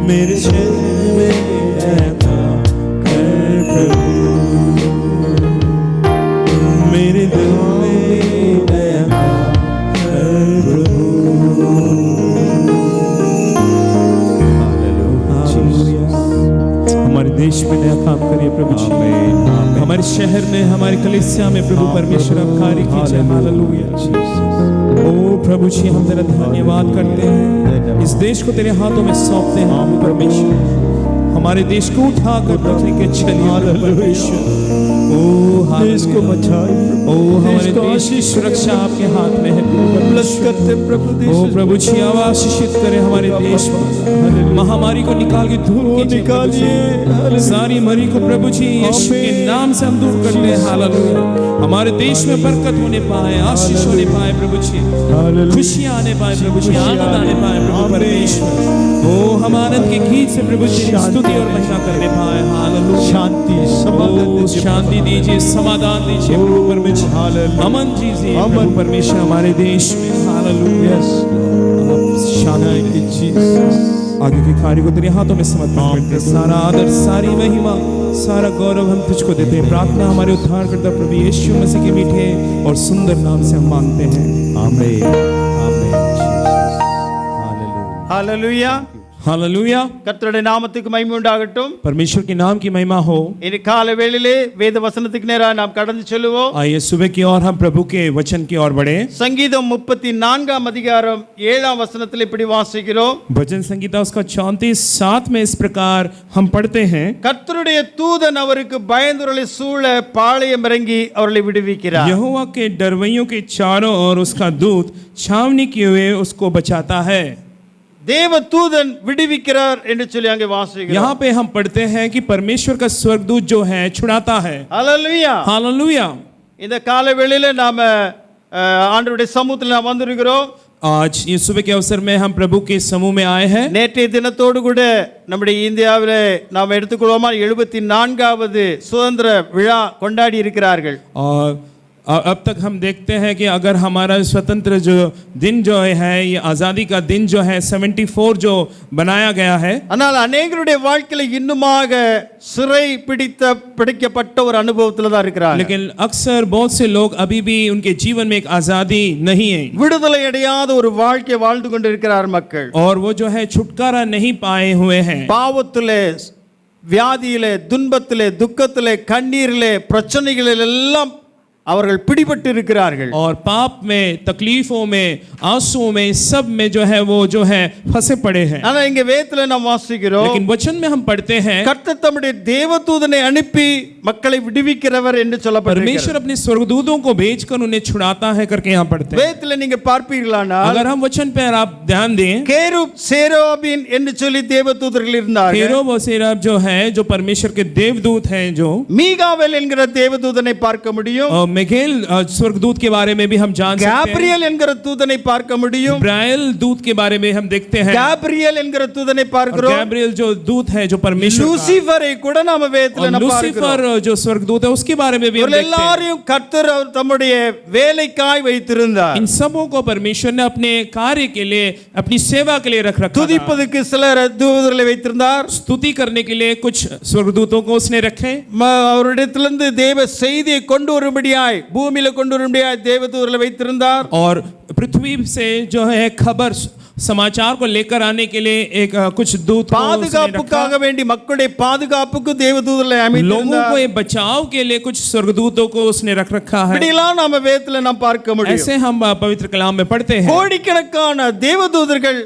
Speaker 2: मेरे शहर में नया काम कर प्रभु, मेरे दिल में नया काम कर प्रभु। हमारे देश में नया काम करिए प्रभु जी, हमारे शहर में, हमारे कलीसिया में प्रभु परमेश्वर आप कार्य कीजिए। हालेलुया। ओ प्रभु जी, हम तेरा धन्यवाद करते हैं, इस देश को तेरे हाथों में सौंपते हैं प्रभु परमेश्वर, हमारे देश को उठाकर रखने के चलिए परमेश्वर। ओ देश को बचाइए, ओ हमारे देश की सुरक्षा आपके हाथ में है ब्लेस करते प्रभु। ओ प्रभु जी, आशीषित करें हमारे देश में, महामारी को निकाल के दूर निकालिए, सारी मरी को प्रभु जी यीशु के नाम से हम दूर करते हैं। हालेलुया। हमारे देश में बरकत होने पाए, आशीष होने पाए प्रभु जी, खुशियां आने पाए प्रभु जी, आनंद आने पाए प्रभु परमेश्वर। ओ हम आनंद के गीत से प्रभु जी स्तुति और महिमा करने पाए। हालेलुया। शांति दीजिए, समाधान दीजिए प्रभु परमेश्वर, अमन दीजिए प्रभु परमेश्वर हमारे देश में। हालेलुया। शांति आगे के कार्य को तेरे हाथों में समर्पण करते हैं। सारा आदर, सारी महिमा, सारा गौरव हम तुझको देते हैं। प्रार्थना हमारे उद्धारकर्ता प्रभु यीशु मसीह के मीठे और सुंदर नाम से हम मांगते हैं, आमीन, आमीन।
Speaker 1: ஹalleluya.
Speaker 2: हालेलुया।
Speaker 1: கர்த்தருடைய நாமத்துக்கு மகிமை உண்டாகட்டும்.
Speaker 2: परमेश्वर के नाम की महिमा हो।
Speaker 1: இனி காலை வேளையிலே வேத வசனத்துக்கு நேராக நாம் கடந்து செல்வோம்.
Speaker 2: आइए सुबह की ओर हम प्रभु के वचन की ओर बढ़े।
Speaker 1: சங்கீதம் 34 அதிகாரம் 7 வசனத்தில் இப்படி வாசிக்கிறோம்.
Speaker 2: भजन संगीता उसका 34:7 में इस प्रकार हम पढ़ते हैं,
Speaker 1: கர்த்தருடைய தூதன் அவருக்கு பயந்தவர்களை சூழ பாளையம் இறங்கி அவர்களை விடுவிக்கிறார்.
Speaker 2: यहोवा के डरवैयों के चारों ओर उसका दूत छावनी किए हुए उसको बचाता है।
Speaker 1: தேவ தூதன் விடுவிக்கிறார் என்று சொல்லி அங்கே வாசிக்கிறோம்.
Speaker 2: यहाँ पे हम पढ़ते हैं कि परमेश्वर का स्वर्गदूत जो है छुड़ाता है।
Speaker 1: ஹalleluya.
Speaker 2: हालेलुया।
Speaker 1: இந்த காலை வேளையில நாம ஆண்டவருடைய சமூகத்தில் நாம் வந்திருக்கிறோம்.
Speaker 2: आज ये सुबह के अवसर में हम प्रभु के समूह में आए हैं।
Speaker 1: நேற்றைய தினத்தோடு கூட நம்முடைய இந்தியாவில் நாம் எடுத்துக்கொள்வோமா 74வது சுதந்திர விழா கொண்டாடி இருக்கிறார்கள்.
Speaker 2: और अब तक हम देखते हैं कि अगर हमारा स्वतंत्र जो दिन जो है, ये आज़ादी का दिन जो है 74 जो बनाया गया है,
Speaker 1: ஆனால் அநேகருடைய வாழ்க்கையில இன்னுமாக சிறை பிடிக்கப்பட்ட ஒரு அனுபவத்தில் தான் இருக்கிறார்கள்.
Speaker 2: लेकिन अक्सर बहुत से लोग अभी भी उनके जीवन में एक आज़ादी नहीं है
Speaker 1: விடுதலை அடையாத ஒரு வாழ்க்கை வாழ்ந்து கொண்டிருக்கிறார் மக்கள்.
Speaker 2: और वो जो है छुटकारा नहीं पाए हुए हैं।
Speaker 1: பாவத்திலே, வியாதியிலே, துன்பத்திலே, துக்கத்திலே, கண்ணீரிலே, பிரச்சனைகளில் எல்லாம் அவர்கள் பிடிபட்டு இருக்கிறார்கள்.
Speaker 2: और पाप में, तकलीफों में, आंसुओं में, सब में जो है वो जो है फंसे पड़े हैं।
Speaker 1: ஆனா இங்க வேதத்துல நாம் வாசிக்கிறோம்,
Speaker 2: लेकिन वचन में हम पढ़ते हैं,
Speaker 1: கர்த்தர் தம்முடைய தேவதூதனை அனுப்பி மக்களை விடுவிக்கிறவர் என்று சொல்லப்பட்டிருக்கிறது.
Speaker 2: परमेश्वर अपने स्वर्गदूतों को भेजकर उन्हें छुड़ाता है करके यहाँ पढ़ते हैं।
Speaker 1: வேதத்துல நீங்க பார்ப்பீர்களானா,
Speaker 2: अगर हम वचन पर आप ध्यान दें,
Speaker 1: கேருப் சேராபீன் என்று சொல்லி தேவதூதர்கள் இருந்தார்கள்.
Speaker 2: केरूब और सेराब जो है, जो परमेश्वर के देवदूत हैं, जो
Speaker 1: மீகாவேல் என்கிற தேவதூதனை பார்க்க முடியும்.
Speaker 2: मिगेल स्वर्गदूत के बारे में भी हम जान सकते हैं।
Speaker 1: கேப்ரியல் என்கிற தூதனை பார்க்க முடியும்.
Speaker 2: गैब्रिएल दूत के बारे में हम देखते हैं।
Speaker 1: கேப்ரியல் என்கிற தூதனை பார்க்கிறோம்.
Speaker 2: गैब्रिएल जो दूत है, जो परमेश्वर का,
Speaker 1: லூசிஃபரை கூட நாம வேதத்துல நாம் பார்க்கிறோம்.
Speaker 2: लूसीफर जो स्वर्गदूत है, उसके बारे में भी हम देखते हैं।
Speaker 1: எல்லாரையும் கர்த்தர் தம்முடைய வேலைக்காய் வைத்திருந்தார்.
Speaker 2: इन सबों को परमेश्वर ने अपने कार्य के लिए, अपनी सेवा के लिए रख रखा था।
Speaker 1: துதிப்பதற்கு சிலர் தூதர்களை வைத்திருந்தார்.
Speaker 2: स्तुति करने के लिए कुछ स्वर्गदूतों को उसने रखे।
Speaker 1: அவரிடத்திலிருந்து தேவ செய்தியை கொண்டு வரும்படியாய், பூமியில கொண்டு வரும்படியாய் தேவதூதர்களை வைத்திருந்தார்.
Speaker 2: और पृथ्वी से जो है खबर, समाचार को लेकर आने के लिए एक कुछ दूत को उसने
Speaker 1: பாதுகாப்புக்காக
Speaker 2: रखा।
Speaker 1: வேண்டி, மக்களுடைய பாதுகாப்புக்கு தேவதூதர்களை
Speaker 2: लोगों
Speaker 1: அமைத்திருந்தார்.
Speaker 2: को ये बचाव के लिए कुछ स्वर्गदूतों को उसने रख रखा है।
Speaker 1: இப்படியெல்லாம் நாம வேதத்துல நாம் பார்க்க முடியும்.
Speaker 2: ऐसे हम पवित्र कलाम में पढ़ते हैं।
Speaker 1: கோடிக்கணக்கான தேவதூதர்கள்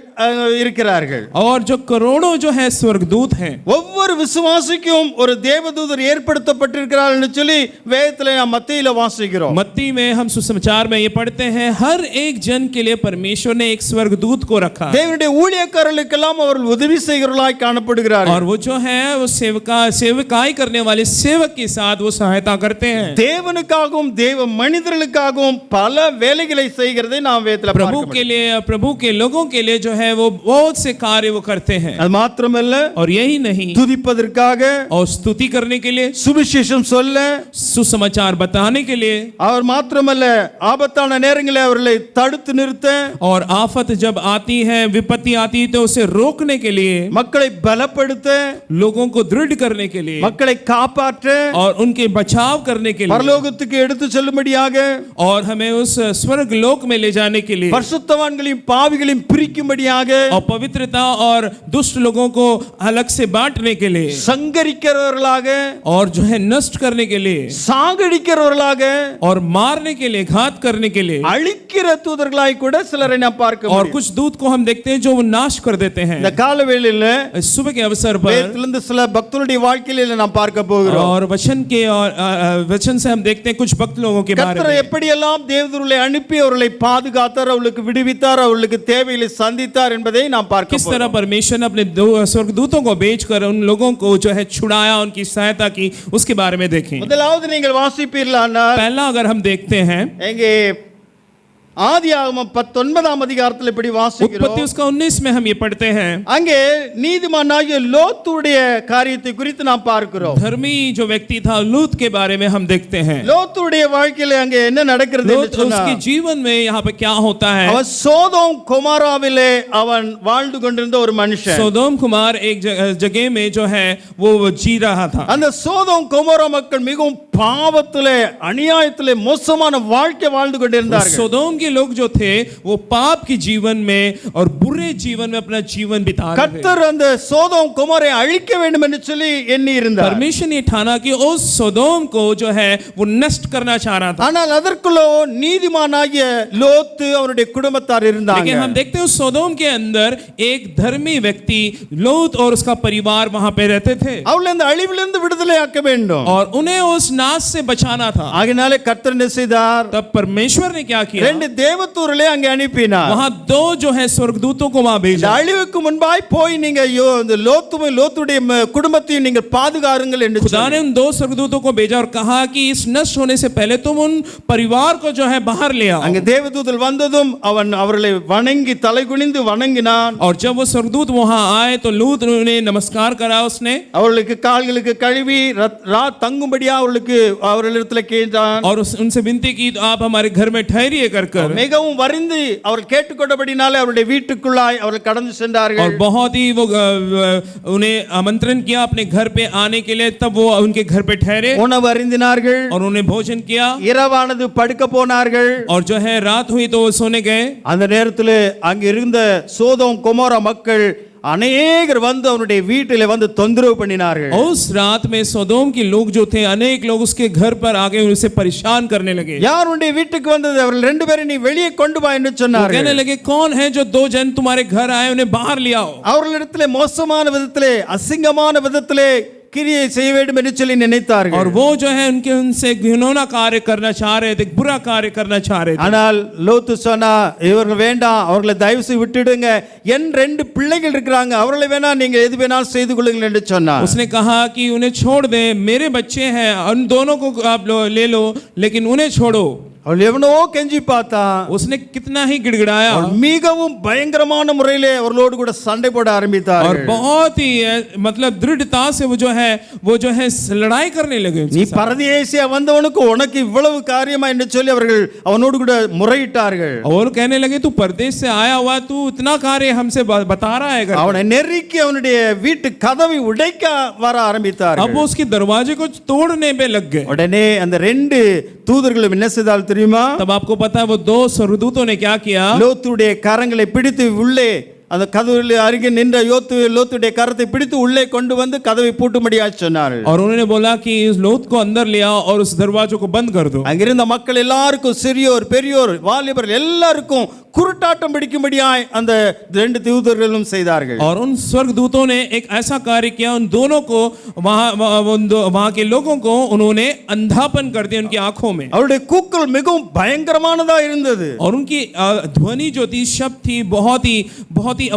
Speaker 1: இருக்கிறார்கள்.
Speaker 2: और जो करोड़ों जो है स्वर्गदूत हैं,
Speaker 1: ஒவ்வொரு விசுவாசிக்கும் ஒரு தேவதூதர் ஏற்படுத்தப்பட்டிருக்கிறார் என்று சொல்லி வேதத்துல நாம் மத்தேயுல வாசிக்கிறோம்.
Speaker 2: मत्ती में हम सुसमाचार में ये पढ़ते हैं, हर एक जन के लिए परमेश्वर ने एक स्वर्गदूत को रखा।
Speaker 1: தேவனுடைய ஊழியக்காரர்களுக்கெல்லாம் அவர்கள் உதவி செய்கிறவர்களாய் காணப்படுகிறார்கள்.
Speaker 2: और वो जो है वो सेवकाई करने वाले सेवक के साथ वो सहायता करते हैं।
Speaker 1: தேவனுக்காகவும் தேவ மனிதர்களுக்காகவும் பல வேலைகளை செய்கிறதை நாம் வேதத்துல
Speaker 2: प्रभु
Speaker 1: பார்க்கிறோம்.
Speaker 2: के लिए, प्रभु के लोगों के लिए जो है वो बहुत से कार्य वो करते हैं।
Speaker 1: அது மாத்திரமல்ல,
Speaker 2: और यही नहीं,
Speaker 1: துதிப்பதற்காக,
Speaker 2: और स्तुति करने के लिए,
Speaker 1: சுவிசேஷம் சொல்ல,
Speaker 2: सुसमाचार बताने के लिए,
Speaker 1: அவர் மாத்திரமல்ல ஆபத்தான நேரங்களில் அவர்களை தடுத்து நிறுத்த,
Speaker 2: और आफत जब आती है, विपत्ति आती है तो उसे रोकने के लिए,
Speaker 1: மக்களை பலப்படுத்த,
Speaker 2: लोगों को दृढ़ करने के लिए,
Speaker 1: மக்களை காப்பாற்ற,
Speaker 2: और उनके बचाव करने के लिए,
Speaker 1: பரலோகத்துக்கு எடுத்து செல்லும்படியாக,
Speaker 2: और हमें उस स्वर्ग लोक में ले जाने के लिए,
Speaker 1: பரிசுத்தவான்களையும் பாவிகளையும் பிரிக்கும்படியாக,
Speaker 2: और पवित्रता और दुष्ट लोगों को अलग से बांटने के लिए,
Speaker 1: சங்கரிக்கிறவர்களாக,
Speaker 2: और जो है नष्ट करने के लिए,
Speaker 1: சாகடிக்கிறவர்களாக,
Speaker 2: और मारने के लिए, घात करने के लिए,
Speaker 1: அழிக்கிற தூதர்களாய் கூட சிலரை நாம் பார்க்க
Speaker 2: और
Speaker 1: முடியும்.
Speaker 2: कुछ दूत को हम देखते हैं जो वो नाश कर देते हैं।
Speaker 1: இந்த காலவேளையில
Speaker 2: इस सुबह के अवसर पर
Speaker 1: வேதத்திலிருந்து சில பக்தர்களுடைய வாழ்க்கையில நாம் பார்க்க போகிறோம்.
Speaker 2: और वचन के और वचन से हम देखते हैं कुछ भक्त लोगों के बारे
Speaker 1: கர்த்தர்
Speaker 2: में,
Speaker 1: எப்படியெல்லாம் தேவதூதர்களை அனுப்பி அவர்களை பாதுகாத்தார், அவர்களுக்கு விடுவித்தார், அவர்களுக்கு தேவைகளை சந்தித்தார் என்பதை நாம் பார்க்க
Speaker 2: किस तरह
Speaker 1: போகிறோம்.
Speaker 2: परमेश्वर ने अपने स्वर्गदूतों को भेजकर उन लोगों को जो है छुड़ाया, उनकी सहायता की, उसके बारे में देखें।
Speaker 1: முதலாவது நீங்கள் வாசிப்பீர்களானால்,
Speaker 2: पहला अगर हम देखते हैं,
Speaker 1: எங்கே ஆதியாகமம் 19ஆம் அதிகாரத்தில் இப்படி வாசிக்கிறோம்.
Speaker 3: उत्पत्ति उसका 19 में हम ये पढ़ते हैं,
Speaker 1: அங்கே நீதிமானாகிய லோத்துடைய காரியத்தை குறித்து நாம் பார்க்கிறோம்.
Speaker 3: धर्मी जो व्यक्ति था लूत के बारे में हम देखते हैं।
Speaker 1: லோத்துடைய வாழ்க்கையில அங்கே என்ன நடக்கிறது என்று
Speaker 3: लूत
Speaker 1: சொன்னா,
Speaker 3: उसके जीवन में यहाँ पे क्या होता है,
Speaker 1: அவன் சோதோம் கொமோராவிலே அவன் வாழ்ந்து கொண்டிருந்த ஒரு மனுஷன்.
Speaker 3: सोदोम कुमार एक जगह में जो है वो जी रहा था।
Speaker 1: அந்த சோதோம் கொமோரா மக்கள் மிகவும் பாவத்திலே அநியாயத்திலே மோசமான வாழ்க்கை வாழ்ந்து கொண்டிருந்தார்கள்.
Speaker 3: सोदोम के लोग जो थे वो पाप के जीवन में और बुरे जीवन में अपना जीवन बिता रहे थे।
Speaker 1: கர்த்தர் அந்த சோதோம் கொமோரை அழிக்க வேண்டும் என்று சொல்லி எண்ணி இருந்தார்.
Speaker 3: परमेश्वर ने ठाना कि उस सोदोम को जो है वो नष्ट करना चाह रहा था।
Speaker 1: ஆனால் அதற்குள்ளோ நீதிமானாகிய லோத்து அவருடைய குடும்பத்தார் இருந்தாங்க.
Speaker 3: लेकिन हम देखते हैं उस सोदोम के अंदर एक धर्मी व्यक्ति लूत और उसका परिवार वहां पे रहते थे
Speaker 1: அவளை அந்த அழிவிலிருந்து விடுதலை ஆக்க வேண்டும்.
Speaker 3: और उन्हें उस नाश से बचाना था।
Speaker 1: ஆகினாலே கர்த்தர் என்ன செய்தார்?
Speaker 3: तब परमेश्वर ने क्या किया,
Speaker 1: ரெண்டு தேவதூதர்களை அங்கே அனுப்பினார்.
Speaker 3: वहां दो जो है स्वर्गदूतों को वहां
Speaker 1: இந்த
Speaker 3: भेजा।
Speaker 1: அழிவுக்கு முன்பாய் போய் நீங்க இந்த லோத்துடைய குடும்பத்தையும் நீங்கள் பாதுகாருங்கள் என்று
Speaker 3: खुदा ने उन दो स्वर्गदूतों को भेजा और कहा कि इस नष्ट होने से पहले तुम उन परिवार को जो है बाहर ले आओ।
Speaker 1: அங்கே தேவதூதர் வந்ததும் அவன் அவர்களை வணங்கி தலைகுனிந்து வணங்கினான்.
Speaker 3: और जब वो स्वर्गदूत वहां आए तो लूत ने नमस्कार करा, उसने
Speaker 1: அவர்களுக்கு கால்களுக்கு கழுவி ராத் தங்கும்படியா அவர்களிடத்துல கேட்டான்.
Speaker 3: और उनसे विनती की तो आप हमारे घर में ठहरिए कर
Speaker 1: மிகவும் வரிந்து அவர்கள் கேட்டுக்கொண்டபடினாலே அவருடைய வீட்டுக்குள்ளாய் அவர்கள் கடந்து சென்றார்கள்.
Speaker 3: और बहुत ही वो उन्हें आमंत्रण किया अपने घर पे आने के लिए, तब वो उनके घर पे ठहरे
Speaker 1: உணவு அருந்தினார்கள்.
Speaker 3: और उन्हें भोजन किया
Speaker 1: இரவானது படுக்க போனார்கள்.
Speaker 3: और जो है रात हुई तो वो सोने गए।
Speaker 1: அந்த நேரத்தில் அங்க இருந்த சோதோம் கொமோரா மக்கள் अनेक வந்து அவனுடைய வீட்டிலே வந்து தொந்தரவு பண்ணினார்கள்.
Speaker 3: उस रात में सोदोम के लोग जो थे अनेक लोग उसके घर पर आके उसे परेशान करने लगे।
Speaker 1: யாருடைய வீட்டுக்கு வந்தது? அவர்கள் ரெண்டு பேரை நீ வெளியே கொண்டு வா என்று சொன்னார்கள்.
Speaker 3: कहने लगे कौन है जो दो जन तुम्हारे घर आए, उन्हें बाहर ले आओ।
Speaker 1: அவர்களிடத்திலே மோசமான விதத்திலே அசிங்கமான விதத்திலே கிரியை செய்ய வேண்டும் என்று சொல்லி நினைத்தார்கள்.
Speaker 3: और वो जो है उनके उनसे घिनौना कार्य करना चाह रहे थे, बुरा कार्य करना चाह रहे थे।
Speaker 1: ஆனால் லோத்து சொன்னா, இவர்கள் வேண்டாம், அவர்களை தயவு செய்து விட்டுடுங்க, என் ரெண்டு பிள்ளைகள் இருக்கிறாங்க, அவர்களை வேணா நீங்க எது வேணாலும் செய்து கொள்ளுங்கள் என்று சொன்னார்.
Speaker 3: उसने कहा कि उन्हें छोड़ दे, मेरे बच्चे हैं, उन दोनों को आप ले लो, लेकिन उन्हें छोड़ो।
Speaker 1: அவள் எவனோ கெஞ்சி பார்த்தா,
Speaker 3: उसने कितना ही गिड़गिड़ाया
Speaker 1: மிகவும் பயங்கரமான முறையிலே அவர்களோடு கூட சண்டை போட ஆரம்பித்தார்.
Speaker 3: और बहुत ही मतलब दृढ़ता से वो जो है लड़ाई करने लगे।
Speaker 1: நீ பரதேசியா வந்தவனுக்கு உனக்கு இவ்வளவு காரியமா என்று சொல்லி அவர்கள் அவனோடு கூட முறையிட்டார்கள்.
Speaker 3: और कहने लगे तू परदेश से आया हुआ, तू इतना कार्य हमसे बता रहा है।
Speaker 1: அவனை நெருக்கி அவனுடைய வீட்டு கதவை உடைக்க வர ஆரம்பித்தார்கள்.
Speaker 3: अब वो उसके दरवाजे को तोड़ने पे लग गए।
Speaker 1: உடனே அந்த ரெண்டு தூதர்களும் என்ன செய்தால் தெரியுமா?
Speaker 3: तब आपको पता है वो दो स्वर्गदूतों ने क्या किया,
Speaker 1: லோத்துடைய கரங்களை பிடித்து உள்ளே அந்த கதவுல அருகே நின்ற லோத்துடைய கரத்தை பிடித்து உள்ளே கொண்டு வந்து கதவை பூட்டும்படியா சொன்னார்கள்.
Speaker 3: और उन्होंने बोला कि इस लोथ को अंदर ले आओ और उस दरवाजों को बंद कर दो।
Speaker 1: அங்கிருந்த மக்கள் எல்லாருக்கும், சிறியோர் பெரியோர் வாலிபர் எல்லாருக்கும் குருட்டாட்டம் பிடிக்கும்படியாய் அந்த ரெண்டு தூதர்களும் செய்தார்கள்.
Speaker 3: और उन स्वर्गदूतों ने एक ऐसा कार्य किया, उन दोनों को वहां के लोगों को उन्होंने अंधापन कर दिया उनकी आंखों में।
Speaker 1: அவருடைய கூக்குரல் மிகவும் பயங்கரமானதா இருந்தது.
Speaker 3: और उनकी ध्वनि जो थी, शब्द थी, बहुत ही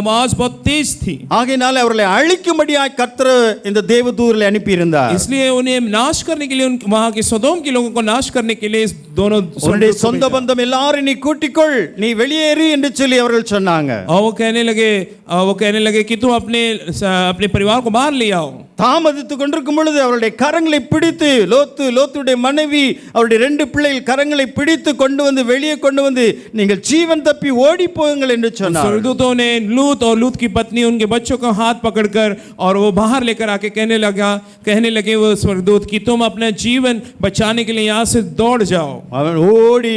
Speaker 3: आवाज बहुत तेज थी।
Speaker 1: ஆகையினால அவர்களை அழிக்கும்படியாய் கர்த்தர் இந்த தேவதூதர்களை அனுப்பி இருந்தார்.
Speaker 3: इसलिए उन्हें नाश करने के लिए, वहां के सदोम के लोगों को नाश करने के लिए इस दोनों
Speaker 1: உன்னுடைய சொந்த பந்தம் எல்லாரும் நீ கூட்டிக்கொள், நீ வெளியேறு என்று சொல்லி அவர்கள் சொன்னாங்க.
Speaker 3: और वो कहने लगे कि तुम अपने परिवार को बाहर ले आओ।
Speaker 1: தாமதித்துக் கொண்டிருக்கும் பொழுது அவருடைய கரங்களை பிடித்து லோத்துடைய மனைவி அவருடைய ரெண்டு பிள்ளைகள் கரங்களை பிடித்து கொண்டு வந்து வெளியே கொண்டு வந்து நீங்கள் ஜீவன் தப்பி ஓடி போயுங்கள் என்று சொன்னார்.
Speaker 3: स्वर्गदूतों ने लूत और लूत की पत्नी उनके बच्चों को हाथ पकड़कर और वो बाहर लेकर आके कहने लगे वो स्वर्गदूत कि तुम अपना जीवन बचाने के लिए यहाँ से दौड़ जाओ।
Speaker 1: அவன் ஓடி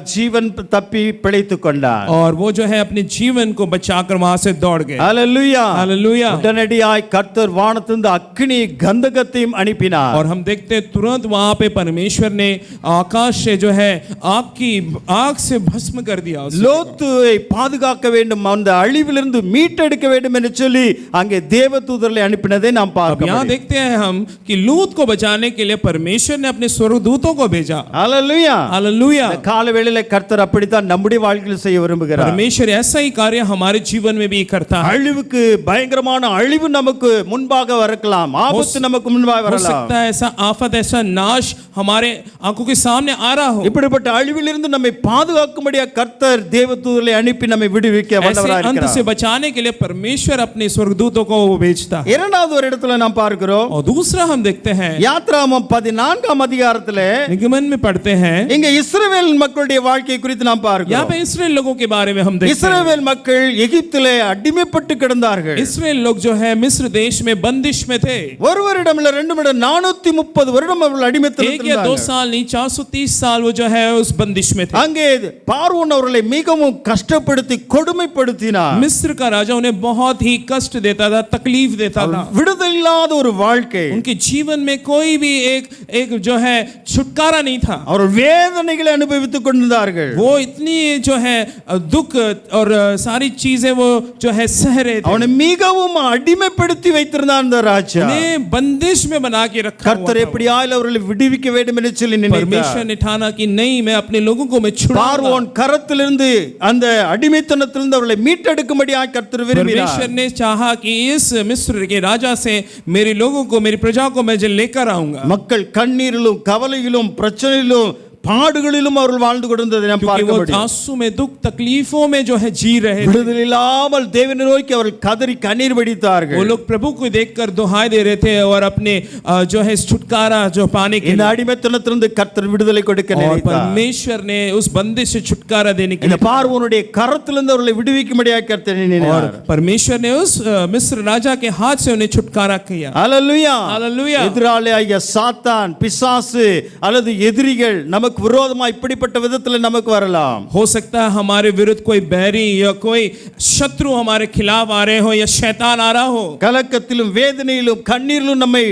Speaker 1: जीवन तप्पी पिழைத்துக் கொண்டார்.
Speaker 3: और वो जो है अपने जीवन को बचाकर वहां से दौड़ गए।
Speaker 1: Hallelujah
Speaker 3: hallelujah.
Speaker 1: உடனடியாய் கர்த்தர் வானத்திலிருந்து அக்கினி கந்தகத்தையும் அனுப்பினார்.
Speaker 3: और हम देखते हैं तुरंत वहां पे परमेश्वर ने आकाश से जो है आग से भस्म कर दिया।
Speaker 1: லோத்துவை பாதுகாக்க வேண்டும், அந்த அழிவிலிருந்து மீட்டெடுக்க வேண்டும் என்று சொல்லி அங்கே தேவதூதர்களை அனுப்பினதை நாம் பார்க்கிறோம்.
Speaker 3: यहाँ देखते हैं हम कि लूत को बचाने के लिए परमेश्वर ने अपने स्वर्गदूतों को भेजा।
Speaker 1: Hallelujah
Speaker 3: hallelujah.
Speaker 1: வேளையில கர்த்தர் அப்படித்தான் நம்முடைய வாழ்க்கையில் செய்ய விரும்புகிறார்.
Speaker 3: परमेश्वर ऐसा ही कार्य हमारे जीवन में भी करता है.
Speaker 1: அழிவுக்கு பயங்கரமான அழிவு நமக்கு முன்பாக வரலாம், ஆபத்து நமக்கு முன்பாக
Speaker 3: हो
Speaker 1: வரலாம்.
Speaker 3: सकता है ऐसा आफत, ऐसा नाश हमारे आंखों के सामने आ रहा हो.
Speaker 1: இப்படிப்பட்ட அழிவிலிருந்து நம்மை பாதுகாக்கும்படியா கர்த்தர் தேவதூதர்களை அனுப்பி நம்மை விடுவிக்க
Speaker 3: ऐसे
Speaker 1: வல்லவராய்
Speaker 3: अंत
Speaker 1: இருக்கிறார்.
Speaker 3: से बचाने के लिए परमेश्वर अपने स्वर्गदूतों को वो भेजता है.
Speaker 1: இரண்டாவது ஒரு இடத்துல நாம் பார்க்கிறோம்,
Speaker 3: और दूसरा हम देखते हैं
Speaker 1: யாத்ராகமம் 14ஆம் அதிகாரத்திலே
Speaker 3: निगमन में पढ़ते हैं,
Speaker 1: இங்க இஸ்ரவேல் மக்களுடைய வாழ்க்கை குறித்து நாம்
Speaker 3: यहाँ
Speaker 1: பார்க்கிறோம்.
Speaker 3: पे इसराइल लोगों के बारे में हम देखते हैं.
Speaker 1: இஸ்ரவேல் மக்கள் எகிப்திலே அடிமைப்பட்டு கிடந்தார்கள்.
Speaker 3: इसराइल लोग जो है मिस्र देश में बंदिश में थे.
Speaker 1: ஒரு வருடம் இல்ல 2 வருடம் 430 வருடம் அவர்கள் அடிமைத்தனத்தில்
Speaker 3: एक या दो
Speaker 1: இருந்தார்கள்.
Speaker 3: साल नहीं, 430 साल वो जो है उस बंदिश में थे.
Speaker 1: அங்கே பார்வோன் அவர்களை மிகவும் கஷ்டப்படுத்தி கொடுமைப்படுத்தினார்.
Speaker 3: मिस्र का राजा उन्हें बहुत ही कष्ट देता था, तकलीफ देता था.
Speaker 1: விடுதலை இல்லாத ஒரு வாழ்க்கை,
Speaker 3: उनके जीवन में कोई भी एक जो है छुटकारा नहीं था.
Speaker 1: அவர் வேதனைகளை அனுபவித்துக் கொண்டிருந்தார்கள்.
Speaker 3: वो इतनी जो है दुख और सारी चीजें वो जो है सह रहे थे.
Speaker 1: அவனை மிகவும் அடிமைப்படுத்தி வைத்திருந்தான் அந்த ராஜா.
Speaker 3: उन्हें बंदिश में बना के रखा हुआ
Speaker 1: கர்த்தர்
Speaker 3: था.
Speaker 1: எப்படியாவது அவர்களை விடுவிக்க வேண்டும் என்று சொல்லி
Speaker 3: परमेश्वर
Speaker 1: நினைத்தார்.
Speaker 3: ने ठाना कि नहीं, मैं अपने लोगों को मैं छुड़ाऊंगा.
Speaker 1: பார்வோன் கரத்திலிருந்து அந்த அடிமைத்தனத்திலிருந்து அவர்களை மீட்டெடுக்கும்படியாக கர்த்தர் விரும்பினார்.
Speaker 3: परमेश्वर ने चाहा कि इस मिस्र के राजा से मेरे लोगों को, मेरी प्रजा को मैं जो लेकर आऊंगा.
Speaker 1: மக்கள் கண்ணீரிலும் கவலையிலும் பிரச்சனையிலும் பாடுகளிலும் அவர்கள் வாழ்ந்து கொண்டிருந்ததை நாம்
Speaker 3: क्योंकि
Speaker 1: பார்க்க
Speaker 3: वो
Speaker 1: முடியும்.
Speaker 3: आंसू में, दुख तकलीफों में जो है जी रहे थे.
Speaker 1: விடுதலை இல்லாமல் தேவனை நோக்கி அவர்கள் கதறி கண்ணீர்
Speaker 3: वो
Speaker 1: வடித்தார்கள்.
Speaker 3: लोग प्रभु को देखकर दुहाई दे रहे थे और अपने जो है छुटकारा जो पाने के
Speaker 1: இந்த
Speaker 3: लिए.
Speaker 1: அடிமைத்தனத்திலிருந்து கர்த்தர் விடுதலை கொடுக்க
Speaker 3: और
Speaker 1: நினைத்தார்.
Speaker 3: परमेश्वर ने उस बंदिश से छुटकारा देने के
Speaker 1: இந்த
Speaker 3: लिए,
Speaker 1: பார்வோனுடைய கரத்திலிருந்து அவர்களை விடுவிக்கும்படியாக கர்த்தர்
Speaker 3: और
Speaker 1: எண்ணினார்.
Speaker 3: परमेश्वर ने उस मिस्र राजा के हाथ से उन्हें छुटकारा किया.
Speaker 1: ஹல்லேலூயா.
Speaker 3: ஹல்லேலூயா.
Speaker 1: எதிராளியாகிய சாத்தான், பிசாசு அல்லது எதிரிகள் நமக்கு விரோதமாய் இப்படிப்பட்ட விதத்தில் நமக்கு வரலாம்.
Speaker 3: हो सकता है हमारे विरुद्ध कोई बैरी या कोई शत्रु हमारे खिलाफ आ रहे हो, या शैतान आ रहा हो.
Speaker 1: கலக்கத்திலும் வேதனையிலும் கண்ணீரிலும் நம்மை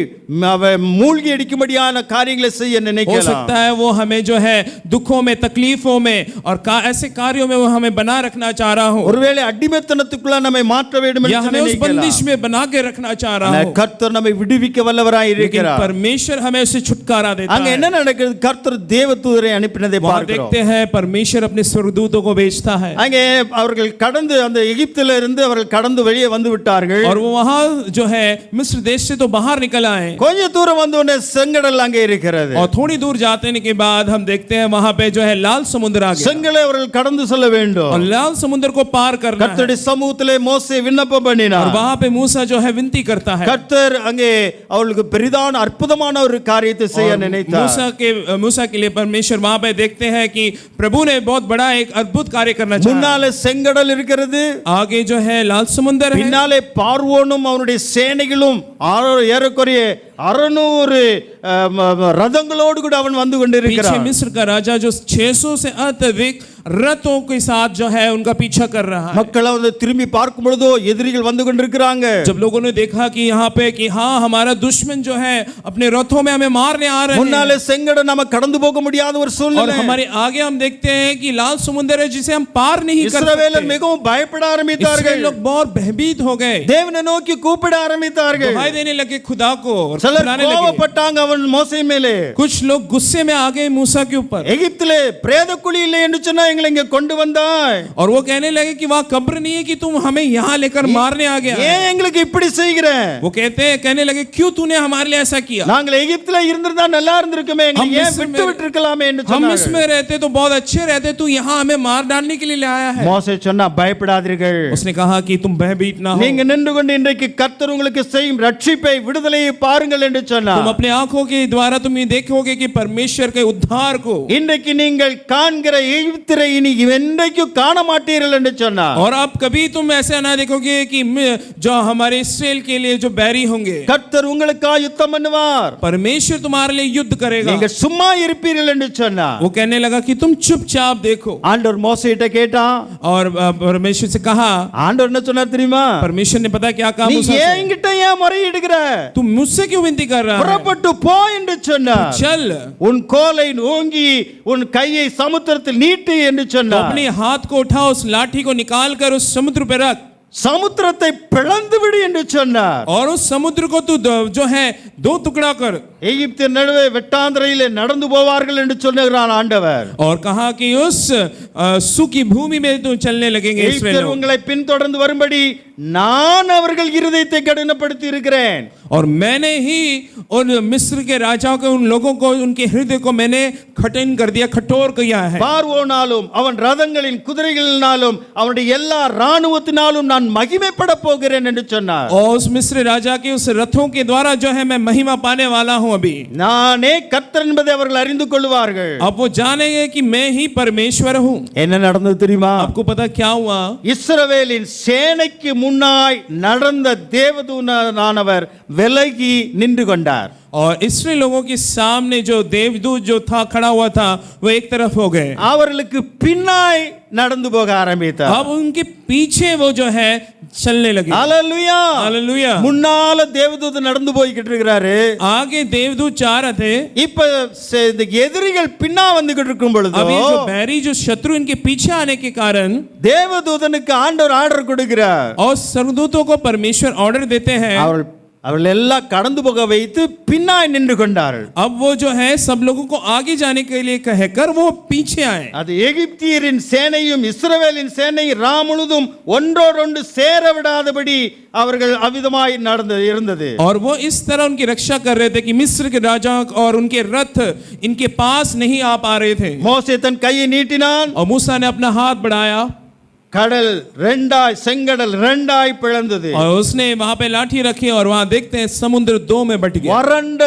Speaker 1: மூழ்கி அடிக்கும்படியான காரியங்களை செய்ய
Speaker 3: हो
Speaker 1: நினைக்கலாம்.
Speaker 3: सकता है वो हमें जो है दुखों में, तकलीफों में और ऐसे कार्यों में वो हमें बना रखना चाह रहा हो,
Speaker 1: ஒருவேளை அடிமைத்தனத்துக்குள்ள நம்மை மாற்ற வேண்டும்
Speaker 3: या
Speaker 1: என்று
Speaker 3: हमें उस बंदिश
Speaker 1: நினைக்கலாம்.
Speaker 3: में बना के रखना चाह रहा
Speaker 1: ஆனா
Speaker 3: हो.
Speaker 1: கர்த்தர் நம்மை விடுவிக்க வல்லவராய்
Speaker 3: लेकिन
Speaker 1: இருக்கிறார்.
Speaker 3: परमेश्वर हमें उसे छुटकारा देता
Speaker 1: அங்க
Speaker 3: है.
Speaker 1: என்ன நடக்குது? கர்த்தர் தேவதூதரை அனுப்பினதை
Speaker 3: वहां
Speaker 1: பார்க்கிறோம்.
Speaker 3: देखते हैं परमेश्वर अपने स्वर्गदूतों को भेजता है.
Speaker 1: அங்கே அவர்கள் கடந்து அந்த எகிப்தில இருந்து அவர்கள் கடந்து வெளியே வந்து விட்டார்கள்.
Speaker 3: और वो वहां जो है मिस्र देश से तो बाहर निकल आए.
Speaker 1: கொஞ்ச தூரம் வந்த உடனே செங்கடல் அங்கே இருக்கிறது.
Speaker 3: और थोड़ी दूर जाने के बाद हम देखते हैं वहां पे जो है लाल समुद्र आ गया.
Speaker 1: செங்கடலை அவர்கள் கடந்து செல்ல வேண்டும்.
Speaker 3: और लाल समुद्र को पार करना है.
Speaker 1: கர்த்தருடைய சமூகத்திலே மோசே விண்ணப்பம் பண்ணினார்.
Speaker 3: और वहां पे मूसा जो है विनती करता है.
Speaker 1: கர்த்தர் அங்கே அவர்களுக்கு பெரிதான அற்புதமான ஒரு காரியத்தை செய்ய நினைத்தார்.
Speaker 3: मूसा के लिए परमेश्वर वहां पे देखते हैं कि प्रभु ने बहुत बड़ा एक अद्भुत कार्य करना चाहा.
Speaker 1: முன்னாலே செங்கடல் இருக்கிறது,
Speaker 3: आगे जो है लाल समुद्र है.
Speaker 1: பின்னாலே பார்வோனும் அவனுடைய சேனைகளும் ஏறக்குறைய 600 ரதங்களோடு கூட அவன் வந்து
Speaker 3: पीछे
Speaker 1: கொண்டிருக்கிறான்.
Speaker 3: मिस्र का राजा जो 600 से अधिक रथों के साथ जो है उनका पीछा कर रहा है.
Speaker 1: மக்கள் வந்து திரும்பி பார்க்கும் பொழுதோ எதிரிகள் வந்து கொண்டிருக்கிறாங்க.
Speaker 3: जब लोगों ने देखा कि यहाँ पे कि हाँ हमारा दुश्मन जो है अपने रथों में हमें मारने आ रहे हैं,
Speaker 1: முன்னாலே செங்கடல் நாம கடந்து போக முடியாத ஒரு
Speaker 3: और
Speaker 1: சூழ்நிலை.
Speaker 3: हमारे आगे हम देखते हैं कि लाल समुद्र है जिसे हम पार नहीं कर
Speaker 1: இஸ்ரவேலர்
Speaker 3: सकते.
Speaker 1: மிகவும் பயப்பட
Speaker 3: इसराइल
Speaker 1: ஆரம்பித்தார்கள்.
Speaker 3: लोग बहुत भयभीत हो गए,
Speaker 1: தேவனை நோக்கி கூப்பிட ஆரம்பித்தார்கள்.
Speaker 3: दुहाई देने लगे खुदा को और
Speaker 1: சிலர்
Speaker 3: चिल्लाने लगे.
Speaker 1: கோபப்பட்டாங்க அவன் மோசே மேலே.
Speaker 3: कुछ लोग गुस्से में आ गए मूसा के ऊपर,
Speaker 1: எகிப்திலே பிரேத குழி இல்லை என்று சொன்னா எங்களை இங்க கொண்டு வந்தாய்.
Speaker 3: और वो कहने लगे कि वहां कब्र नहीं है कि तुम हमें यहाँ लेकर मारने आ गया.
Speaker 1: ஏன் எங்களுக்கு இப்படி செய்கிற?
Speaker 3: वो कहने लगे क्यों तूने हमारे लिए ऐसा किया?
Speaker 1: நாங்கள் எகிப்திலே இருந்திருந்தா நல்லா இருந்திருக்குமே, எங்களை ஏன் விட்டு விட்டுருக்கலாமே என்று
Speaker 3: हम
Speaker 1: சொன்னார்கள்.
Speaker 3: इसमें रहते तो बहुत अच्छे रहते, तू यहाँ हमें मार डालने के लिए लाया है.
Speaker 1: மோசே சொன்னா பயப்படாதீர்கள்.
Speaker 3: उसने कहा कि तुम भयभीत ना हो,
Speaker 1: நீங்க நின்று கொண்டு இன்றைக்கு கர்த்தர் உங்களுக்கு செய்யும் ரட்சிப்பை விடுதலையை பாருங்கள் என்று சொன்னார்.
Speaker 3: तुम अपने आंखों के द्वारा तुम ये देखोगे कि परमेश्वर के उद्धार को,
Speaker 1: இன்றைக்கு நீங்கள் காண்கிற எகிப்திரை இனி என்றைக்கும் காண மாட்டீர்கள் என்று சொன்னார்.
Speaker 3: और अब कभी तुम ऐसा ना देखोगे कि जो हमारे इस्राएल के लिए जो बैरी होंगे,
Speaker 1: கர்த்தர் உங்களுக்காக யுத்தம் பண்ணுவார்.
Speaker 3: परमेश्वर तुम्हारे लिए युद्ध करेगा.
Speaker 1: நீங்க சும்மா இருப்பீர்கள் என்று சொன்னார்.
Speaker 3: वो कहने लगा कि तुम चुपचाप देखो.
Speaker 1: ஆண்டவர் மோசேட்ட கேட்டான்.
Speaker 3: और परमेश्वर से कहा,
Speaker 1: ஆண்டவர் என்ன சொன்னார் தெரியுமா?
Speaker 3: परमेश्वर ने पता क्या कहा
Speaker 1: நீ
Speaker 3: मूसा
Speaker 1: ஏன்
Speaker 3: से,
Speaker 1: என்கிட்ட ஏன் முறையிடுகிற?
Speaker 3: तुम मुझसे क्यों विनती कर रहा है?
Speaker 1: புறப்பட்டு போ என்று சொன்னார்.
Speaker 3: चल,
Speaker 1: உன் கோலை ஓங்கி உன் கையை சமுத்திரத்தில் நீட்டு என்று
Speaker 3: तो
Speaker 1: சொன்னார்.
Speaker 3: अपने हाथ को उठा, उस लाठी को निकाल कर उस समुद्र पे रख.
Speaker 1: சமுத்திரத்தை பிளந்து விடு என்று சொன்னார்.
Speaker 2: और उस समुद्र को तू जो है दो टुकड़ा कर.
Speaker 1: எகிப்தின் நடுவே வெட்டாந்தரையிலே நடந்து போவார்கள் என்று சொன்னார் ஆண்டவர்.
Speaker 2: और कहा कि उस सूखी भूमि में तू चलने लगेंगे इस्राएल लोग.
Speaker 1: உங்களை பின்தொடர்ந்து வரும்படி நான் அவர்கள் இருதயத்தை கடினப்படுத்தி இருக்கிறேன்.
Speaker 2: और मैंने ही उन मिस्र के राजाओं को, उन लोगों को, उनके हृदय को मैंने कठिन कर दिया, कठोर किया है.
Speaker 1: பார்வோனாலும் அவன் ரதங்களின் குதிரைகளினாலும் அவனுடைய எல்லா ராணுவத்தினாலும் நான் மகிமைப்பட போகிறேன் என்று சொன்னார்.
Speaker 2: और उस मिस्र राजा के उस रथों के द्वारा जो है मैं महिमा पाने वाला हूं अभी.
Speaker 1: நானே கர்த்தர் என்பதை அவர்கள் அறிந்து கொள்வார்கள்.
Speaker 2: अब वो जानेंगे कि मैं ही परमेश्वर हूं.
Speaker 1: என்ன நடந்தது தெரியுமா?
Speaker 2: आपको पता क्या हुआ?
Speaker 1: இஸ்ரவேலின் சேனைக்கு முன்னாய் நடந்த தேவதூதனானவர் விலகி நின்று கொண்டார்.
Speaker 2: और इस्राएल लोगों के सामने जो देवदूत जो था खड़ा हुआ था वो एक तरफ हो गए.
Speaker 1: அவர்களுக்கு பின்னாய் நடந்து போக ஆரம்பித்தார்.
Speaker 2: अब उनके पीछे वो जो है चलने लगे.
Speaker 1: ஹalleluya
Speaker 2: हालेलुया.
Speaker 1: முன்னால தேவதூதன் நடந்து போய்கிட்டு இருக்கிறாரு.
Speaker 2: आगे देवदूत जा रहे थे.
Speaker 1: இப்ப இந்த எதிரிகள் பின்னா வந்துகிட்டு இருக்கும் பொழுது
Speaker 2: अब ये जो बैरी जो शत्रु इनके पीछे आने के कारण
Speaker 1: தேவதூதனுக்கு ஆண்டவர் ஆர்டர் கொடுக்கிறார்.
Speaker 2: और स्वर्गदूतों को परमेश्वर ऑर्डर देते हैं.
Speaker 1: அவர்கள் எல்லாம் கடந்து போக வைத்து பின்னாய் நின்று கொண்டார்கள்.
Speaker 2: अब वो जो है सब लोगों को आगे जाने के लिए कहकर वो पीछे आए.
Speaker 1: அது எகிப்தியரின் சேனையும் இஸ்ரவேலின் சேனை ராமுழுதும் ஒன்றோடொன்று சேர விடாதபடி அவர்கள் அவிதமாய் இருந்தது.
Speaker 2: और वो इस तरह उनकी रक्षा कर रहे थे कि मिस्र के राजा और उनके रथ इनके पास नहीं आ पा रहे थे.
Speaker 1: மோசே தன் கையை நீட்டினான்.
Speaker 2: और मूसा ने अपना हाथ बढ़ाया.
Speaker 1: கடல் ரெண்டாய், செங்கடல் ரெண்டாய் பிளந்தது.
Speaker 2: और उसने वहां पे लाठी रखी और वहां देखते हैं समुद्र दो में बट गया.
Speaker 1: வறண்ட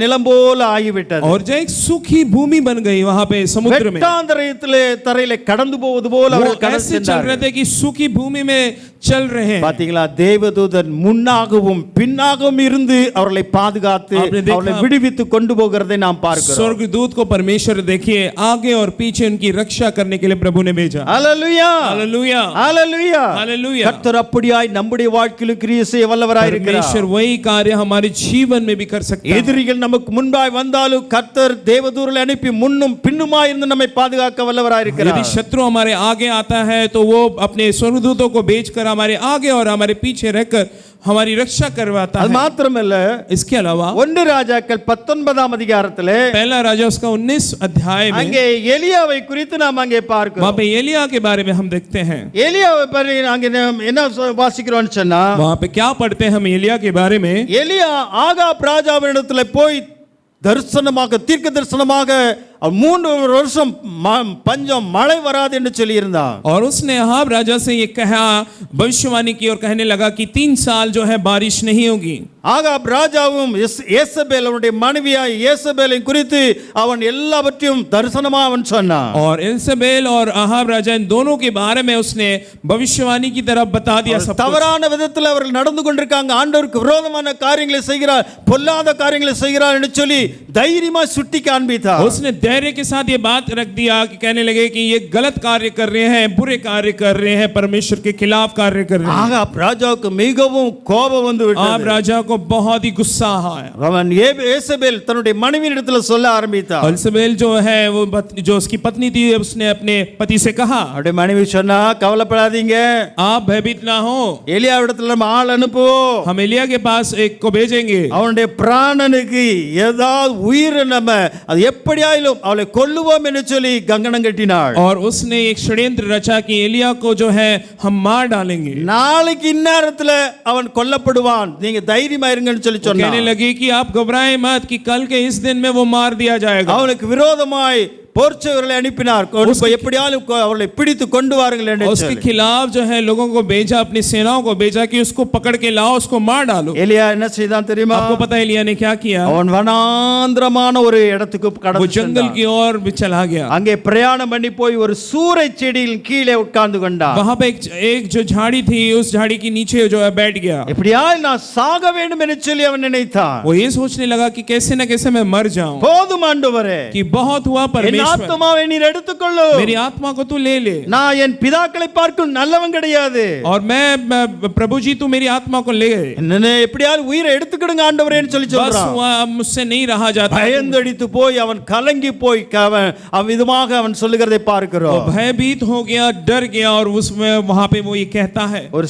Speaker 1: நிலம் போல ஆகிவிட்டது.
Speaker 2: और जो एक सूखी भूमि बन गई वहां पे समुद्र में.
Speaker 1: வெட்டாந்தரையிலே தரையிலே கடந்து போவது போல அவர்கள் கடந்து
Speaker 2: ऐसे चल रहे थे कि सूखी भूमि में चल रहे हैं.
Speaker 1: பாத்தீங்களா? தேவதூதன் முன்னாகவும் பின்னாகவும் இருந்து அவர்களை பாதுகாத்து அவர்களை விடுவித்து கொண்டு போகிறதை நாம் பார்க்கிறோம்.
Speaker 2: स्वर्गदूत को परमेश्वर देखिए आगे और पीछे उनकी रक्षा करने के लिए प्रभु ने भेजा.
Speaker 1: Hallelujah
Speaker 2: hallelujah
Speaker 1: hallelujah
Speaker 2: hallelujah.
Speaker 1: கர்த்தர் அப்படியாய் நம்முடைய வாழ்க்கையில் கிரியை செய்ய வல்லவராய் இருக்கிறார்.
Speaker 2: परमेश्वर वही कार्य हमारे जीवन में भी कर सकता है.
Speaker 1: எதிரிகள் நமக்கு முன்பாய் வந்தாலும் கர்த்தர் தேவதூதரை அனுப்பி முன்னும் பின்னுமாய் இருந்து நம்மை பாதுகாக்க வல்லவராய் இருக்கிறார்.
Speaker 2: यदि शत्रु हमारे आगे आता है तो वो अपने स्वर्गदूतों को भेजकर हमारे आगे और हमारे पीछे रहकर हमारी रक्षा करवाता
Speaker 1: அது
Speaker 2: है.
Speaker 1: மாத்திரமல்ல,
Speaker 2: इसके अलावा
Speaker 1: 1 ராஜாக்கள் 19ஆம் அதிகாரத்திலே
Speaker 2: पहला राजा उसका 19 अध्याय में
Speaker 1: அங்கே எலியாவை குறித்து நாம் அங்கே
Speaker 2: वहां
Speaker 1: பார்க்கிறோம்.
Speaker 2: पे एलिया के बारे में हम देखते हैं.
Speaker 1: எலியாவை பற்றி அங்கே நாம் என்ன வாசிக்கிறோம்னு சொன்னா,
Speaker 2: वहां पे क्या पढ़ते हैं हम एलिया के बारे में?
Speaker 1: எலியா ஆகாப் ராஜாவினிடத்துல போய் தரிசனமாக தீர்க்க தரிசனமாக 3 வருஷம் பஞ்சம் மழை வராது என்று சொல்லி இருந்தான்.
Speaker 2: और उसने अहाब राजा से ये कहा, भविष्यवाणी की और कहने लगा कि 3 साल जो है बारिश नहीं होगी.
Speaker 1: ஆகாப் ராஜாவும் ஏசபேல் அவனுடைய மனைவியாய் ஏசபேலை குறித்து அவன் எல்லாவற்றையும் தரிசனமா அவன் சொன்னான்.
Speaker 2: और एलसेबेल और अहाब राजा इन दोनों के बारे में उसने भविष्यवाणी की तरफ बता दिया सब कुछ.
Speaker 1: தவறான விதத்தில் அவர்கள் நடந்து கொண்டிருக்காங்க, ஆண்டவருக்கு விரோதமான காரியங்களை செய்கிறார், பொல்லாத காரியங்களை செய்கிறார் என்று சொல்லி தைரியமா சுட்டி காண்பித்தார்.
Speaker 2: उसने धैर्य के साथ ये बात रख दिया कि कहने लगे कि ये गलत कार्य कर रहे हैं, बुरे कार्य कर रहे हैं, परमेश्वर के खिलाफ कार्य कर रहे हैं.
Speaker 1: ஆகாப் ராஜாவுக்கு மிகவும் கோபம் வந்து
Speaker 2: आहाब
Speaker 1: விட்டது.
Speaker 2: राजा को बहुत ही गुस्सा आया.
Speaker 1: அவன் ஏசபேல் தன்னுடைய மனைவியிடத்தில் சொல்ல ஆரம்பித்தான்.
Speaker 2: एलसेबेल जो है वो जो उसकी पत्नी थी उसने अपने पति से कहा,
Speaker 1: அவருடைய மனைவி சொன்னா, கவலைப்படாதீங்க,
Speaker 2: आप भयभीत ना हो,
Speaker 1: எலியாவிடத்தில் நம்ம ஆள் அனுப்புவோம்,
Speaker 2: हम एलिया के पास एक को भेजेंगे.
Speaker 1: அவனுடைய பிராணனுக்கு ஏதாவது உயிர் நம்ம அது எப்படியாயிலும் அவளை கொல்லுவோம் என்று சொல்லி கங்கணம் கட்டினாள்.
Speaker 2: और उसने एक षड्यंत्र रचा कि एलिया को जो है हम मार डालेंगे.
Speaker 1: நாளைக்கு இந்நேரத்துல அவன் கொல்லப்படுவான், நீங்க தைரியமா இருங்கன்னு சொல்லி
Speaker 2: कहने
Speaker 1: சொன்னான்.
Speaker 2: लगी कि आप घबराएं मत कि कल के इस दिन में वो मार दिया जाएगा.
Speaker 1: அவனுக்கு விரோதமாய் போர்ச்சவர்களை அனுப்பினார், எப்படியாலும் அவளை பிடித்து கொண்டு வாருங்கள் என்று
Speaker 2: उसके
Speaker 1: சொல்லி.
Speaker 2: खिलाफ जो है लोगों को भेजा, अपनी सेनाओं को भेजा कि उसको पकड़ के लाओ, उसको मार डालो.
Speaker 1: எலியா என்ன செய்தான் தெரியுமா?
Speaker 2: आपको पता है एलिया ने क्या किया?
Speaker 1: அவன் வனாந்திரமான ஒரு இடத்துக்கு
Speaker 2: वो
Speaker 1: கடந்து
Speaker 2: जंगल
Speaker 1: சென்றான்.
Speaker 2: की ओर भी चला गया.
Speaker 1: அங்கே பிரயாணம் பண்ணி போய் ஒரு சூரை செடியின் கீழே உட்கார்ந்து கொண்டான்.
Speaker 2: वहां पे एक जो झाड़ी थी उस झाड़ी के नीचे जो है बैठ गया.
Speaker 1: எப்படியாவது நான் சாக வேண்டும் என்று சொல்லி அவன் நினைத்தான்.
Speaker 2: वो ये सोचने लगा कि कैसे न कैसे मैं मर जाऊं.
Speaker 1: போதும் ஆண்டவரே,
Speaker 2: कि बहुत हुआ
Speaker 1: என்னால் ஆத்துமாவை நீர் எடுத்துக்கொள்ளும்.
Speaker 3: मेरी आत्मा को तू ले ले
Speaker 1: நான் என் பிதாக்களை பார்க்கும் நல்லவன் கிடையாது.
Speaker 3: और मैं प्रभु जी तू मेरी आत्मा को ले
Speaker 1: என்ன எப்படியாவது உயிரை எடுத்துக்கிடுங்க ஆண்டவரேன்னு சொல்லி
Speaker 3: बस
Speaker 1: சொல்றான்.
Speaker 3: हुआ अब मुझसे नहीं रहा जाता
Speaker 1: பயந்தடித்து போய் அவன் கலங்கி போய் அவன் விதமாக அவன் சொல்லுகிறதை
Speaker 3: वो
Speaker 1: பார்க்கிறோம்.
Speaker 3: भयभीत हो गया डर गया और उसमें वहां पे वो ये कहता है
Speaker 1: ஒரு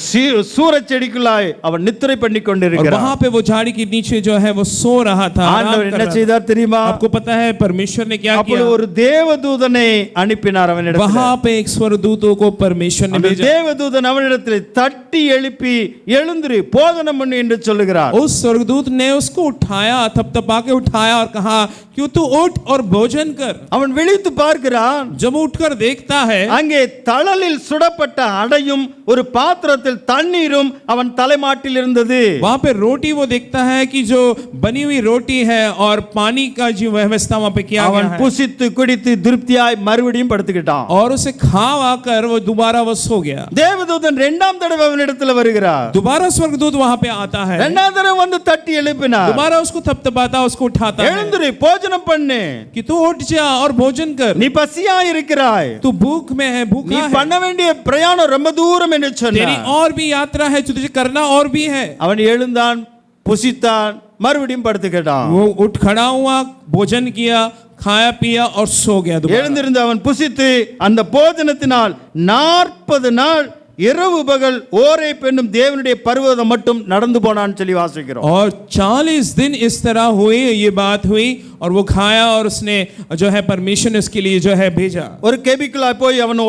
Speaker 1: சூரச் செடிக்குள்ளாய் அவன் நித்திரை பண்ணி
Speaker 3: और
Speaker 1: கொண்டிருக்கிறான்.
Speaker 3: वहां पे वो झाड़ी के नीचे जो है वो सो रहा था आराम
Speaker 1: ஆண்டவர்
Speaker 3: कर
Speaker 1: என்ன
Speaker 3: रहा था।
Speaker 1: செய்தார் தெரியுமா?
Speaker 3: आपको पता है परमेश्वर ने क्या
Speaker 1: அப்பொழுது
Speaker 3: किया
Speaker 1: ஒரு தேவதூதனை அனுப்பினார் அவனிடத்தில்.
Speaker 3: वहां पे एक स्वर्गदूतों को परमेश्वर ने
Speaker 1: அந்த
Speaker 3: भेजा
Speaker 1: தேவதூதன் அவனிடத்தில் தட்டி எழுப்பி எழுந்திரு போதனம் பண்ணு என்று சொல்லுகிறார்.
Speaker 3: उस स्वर्गदूत ने उसको उठाया थपथपा के उठाया और कहा क्यों तू उठ और भोजन कर
Speaker 1: அவன் விழித்து பார்க்கிறான்.
Speaker 3: जब वो उठकर देखता है
Speaker 1: அங்கே தழலில் சுடப்பட்ட அடையும் ஒரு பாத்திரத்தில் தண்ணீரும் அவன் தலைமாட்டில் இருந்தது.
Speaker 3: वहां पे रोटी वो देखता है कि जो बनी हुई रोटी है और पानी का जो व्यवस्था वहां पे किया
Speaker 1: அவன்
Speaker 3: गया है
Speaker 1: புசித்து குடித்து திருப்தியாய் மறுபடியும் படுத்துக்கிட்டான்.
Speaker 3: और उसे खा कर वो दोबारा वो सो गया
Speaker 1: தேவதூதன் இரண்டாம் தடவை அவனிடத்தில் வருகிறார்.
Speaker 3: दोबारा स्वर्गदूत वहां पे आता है
Speaker 1: இரண்டாம் தடவை வந்து தட்டி எழுப்பினார்.
Speaker 3: दोबारा उसको थपथपाता उसको उठाता है
Speaker 1: எழுந்திரு போஜனம் பண்ணு.
Speaker 3: कि तू उठ जा और भोजन कर
Speaker 1: நீ பசியா இருக்கிறாய்.
Speaker 3: तू भूख में है
Speaker 1: நீ
Speaker 3: भूखा है
Speaker 1: பண்ண வேண்டிய பிரயாணம் ரொம்ப தூரம் என்று
Speaker 3: तेरी
Speaker 1: சொன்னார்.
Speaker 3: और भी यात्रा है तुझे करना और भी है
Speaker 1: அவன் எழுந்தான் புசித்தான் மறுபடியும் படுத்துக்கிட்டான்.
Speaker 3: वो उठ खड़ा हुआ भोजन किया खाया पिया और सो गया दोबारा
Speaker 1: எழுந்திருந்து அவன் புசித்து அந்த போஜனத்தினால் 40 நாள் இரவு பகல் ஓரே பெண்ணும் தேவனுடைய பர்வதம் மட்டும் நடந்து போனான்னு சொல்லி வாசிக்கிறோம்.
Speaker 3: और 40 दिन इस तरह हुई ये बात हुई और वो खाया और उसने जो है परमेश्वर ने उसके लिए जो है भेजा
Speaker 1: ஒரு கெபிக்குள்ளாய் போய் அவன்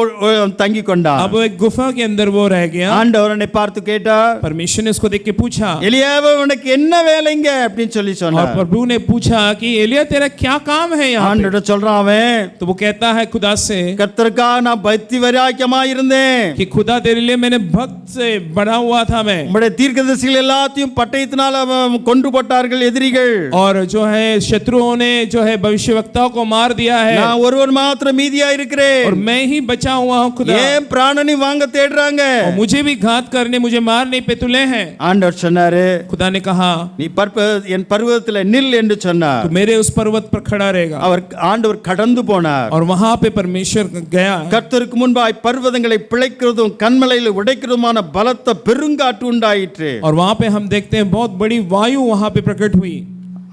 Speaker 1: தங்கி கொண்டான்.
Speaker 3: अब वो एक गुफा के अंदर वो रह गया
Speaker 1: ஆண்டவர் அவனை பார்த்து கேட்டார்,
Speaker 3: परमेश्वर ने उसको देख के पूछा
Speaker 1: எலியாவே உனக்கு என்ன வேலைங்க அப்படின்னு சொல்லி
Speaker 3: और
Speaker 1: சொன்னார்.
Speaker 3: प्रभु ने पूछा कि एलिया तेरा क्या काम है यहाँ पे?
Speaker 1: ஆண்டவர் சொல்றான் அவன்,
Speaker 3: तो वो कहता है खुदा से
Speaker 1: கர்த்தருக்காக நான் பக்தி வைராக்கியமா இருந்தேன்.
Speaker 3: कि खुदा तेरे लिए मैंने भक्त से बड़ा हुआ था मैं
Speaker 1: உம்முடைய தீர்க்கதரிசிகள் எல்லாத்தையும் பட்டயத்தினால் கொன்று போட்டார்கள் எதிரிகள்.
Speaker 3: और जो है शत्रुओं ने जो है भविष्यवक्ताओं को मार दिया है
Speaker 1: நான் ஒருவன் மாத்திரம் மீதியா இருக்கிறேன்.
Speaker 3: और मैं ही बचा हुआ हूँ खुदा
Speaker 1: ஏன் பிராணனை வாங்க தேடுறாங்க?
Speaker 3: और मुझे भी घात करने मुझे मारने पे तुले हैं
Speaker 1: ஆண்டவர் சொன்னாரு,
Speaker 3: खुदा ने कहा
Speaker 1: நீ என் பர்வதத்தில் நில் என்று சொன்னார்.
Speaker 3: तो मेरे उस पर्वत पर खड़ा रहेगा
Speaker 1: அவர் ஆண்டவர் கடந்து போனார்.
Speaker 3: और वहां पे परमेश्वर गया
Speaker 1: கர்த்தருக்கு முன்பாய் பர்வதங்களை பிளக்கிறதும் கன்மலையில் உடைக்கிறதுமான பலத்த பெருங்காற்று உண்டாயிற்று.
Speaker 3: और वहां पे हम देखते हैं बहुत बड़ी वायु वहां पे प्रकट हुई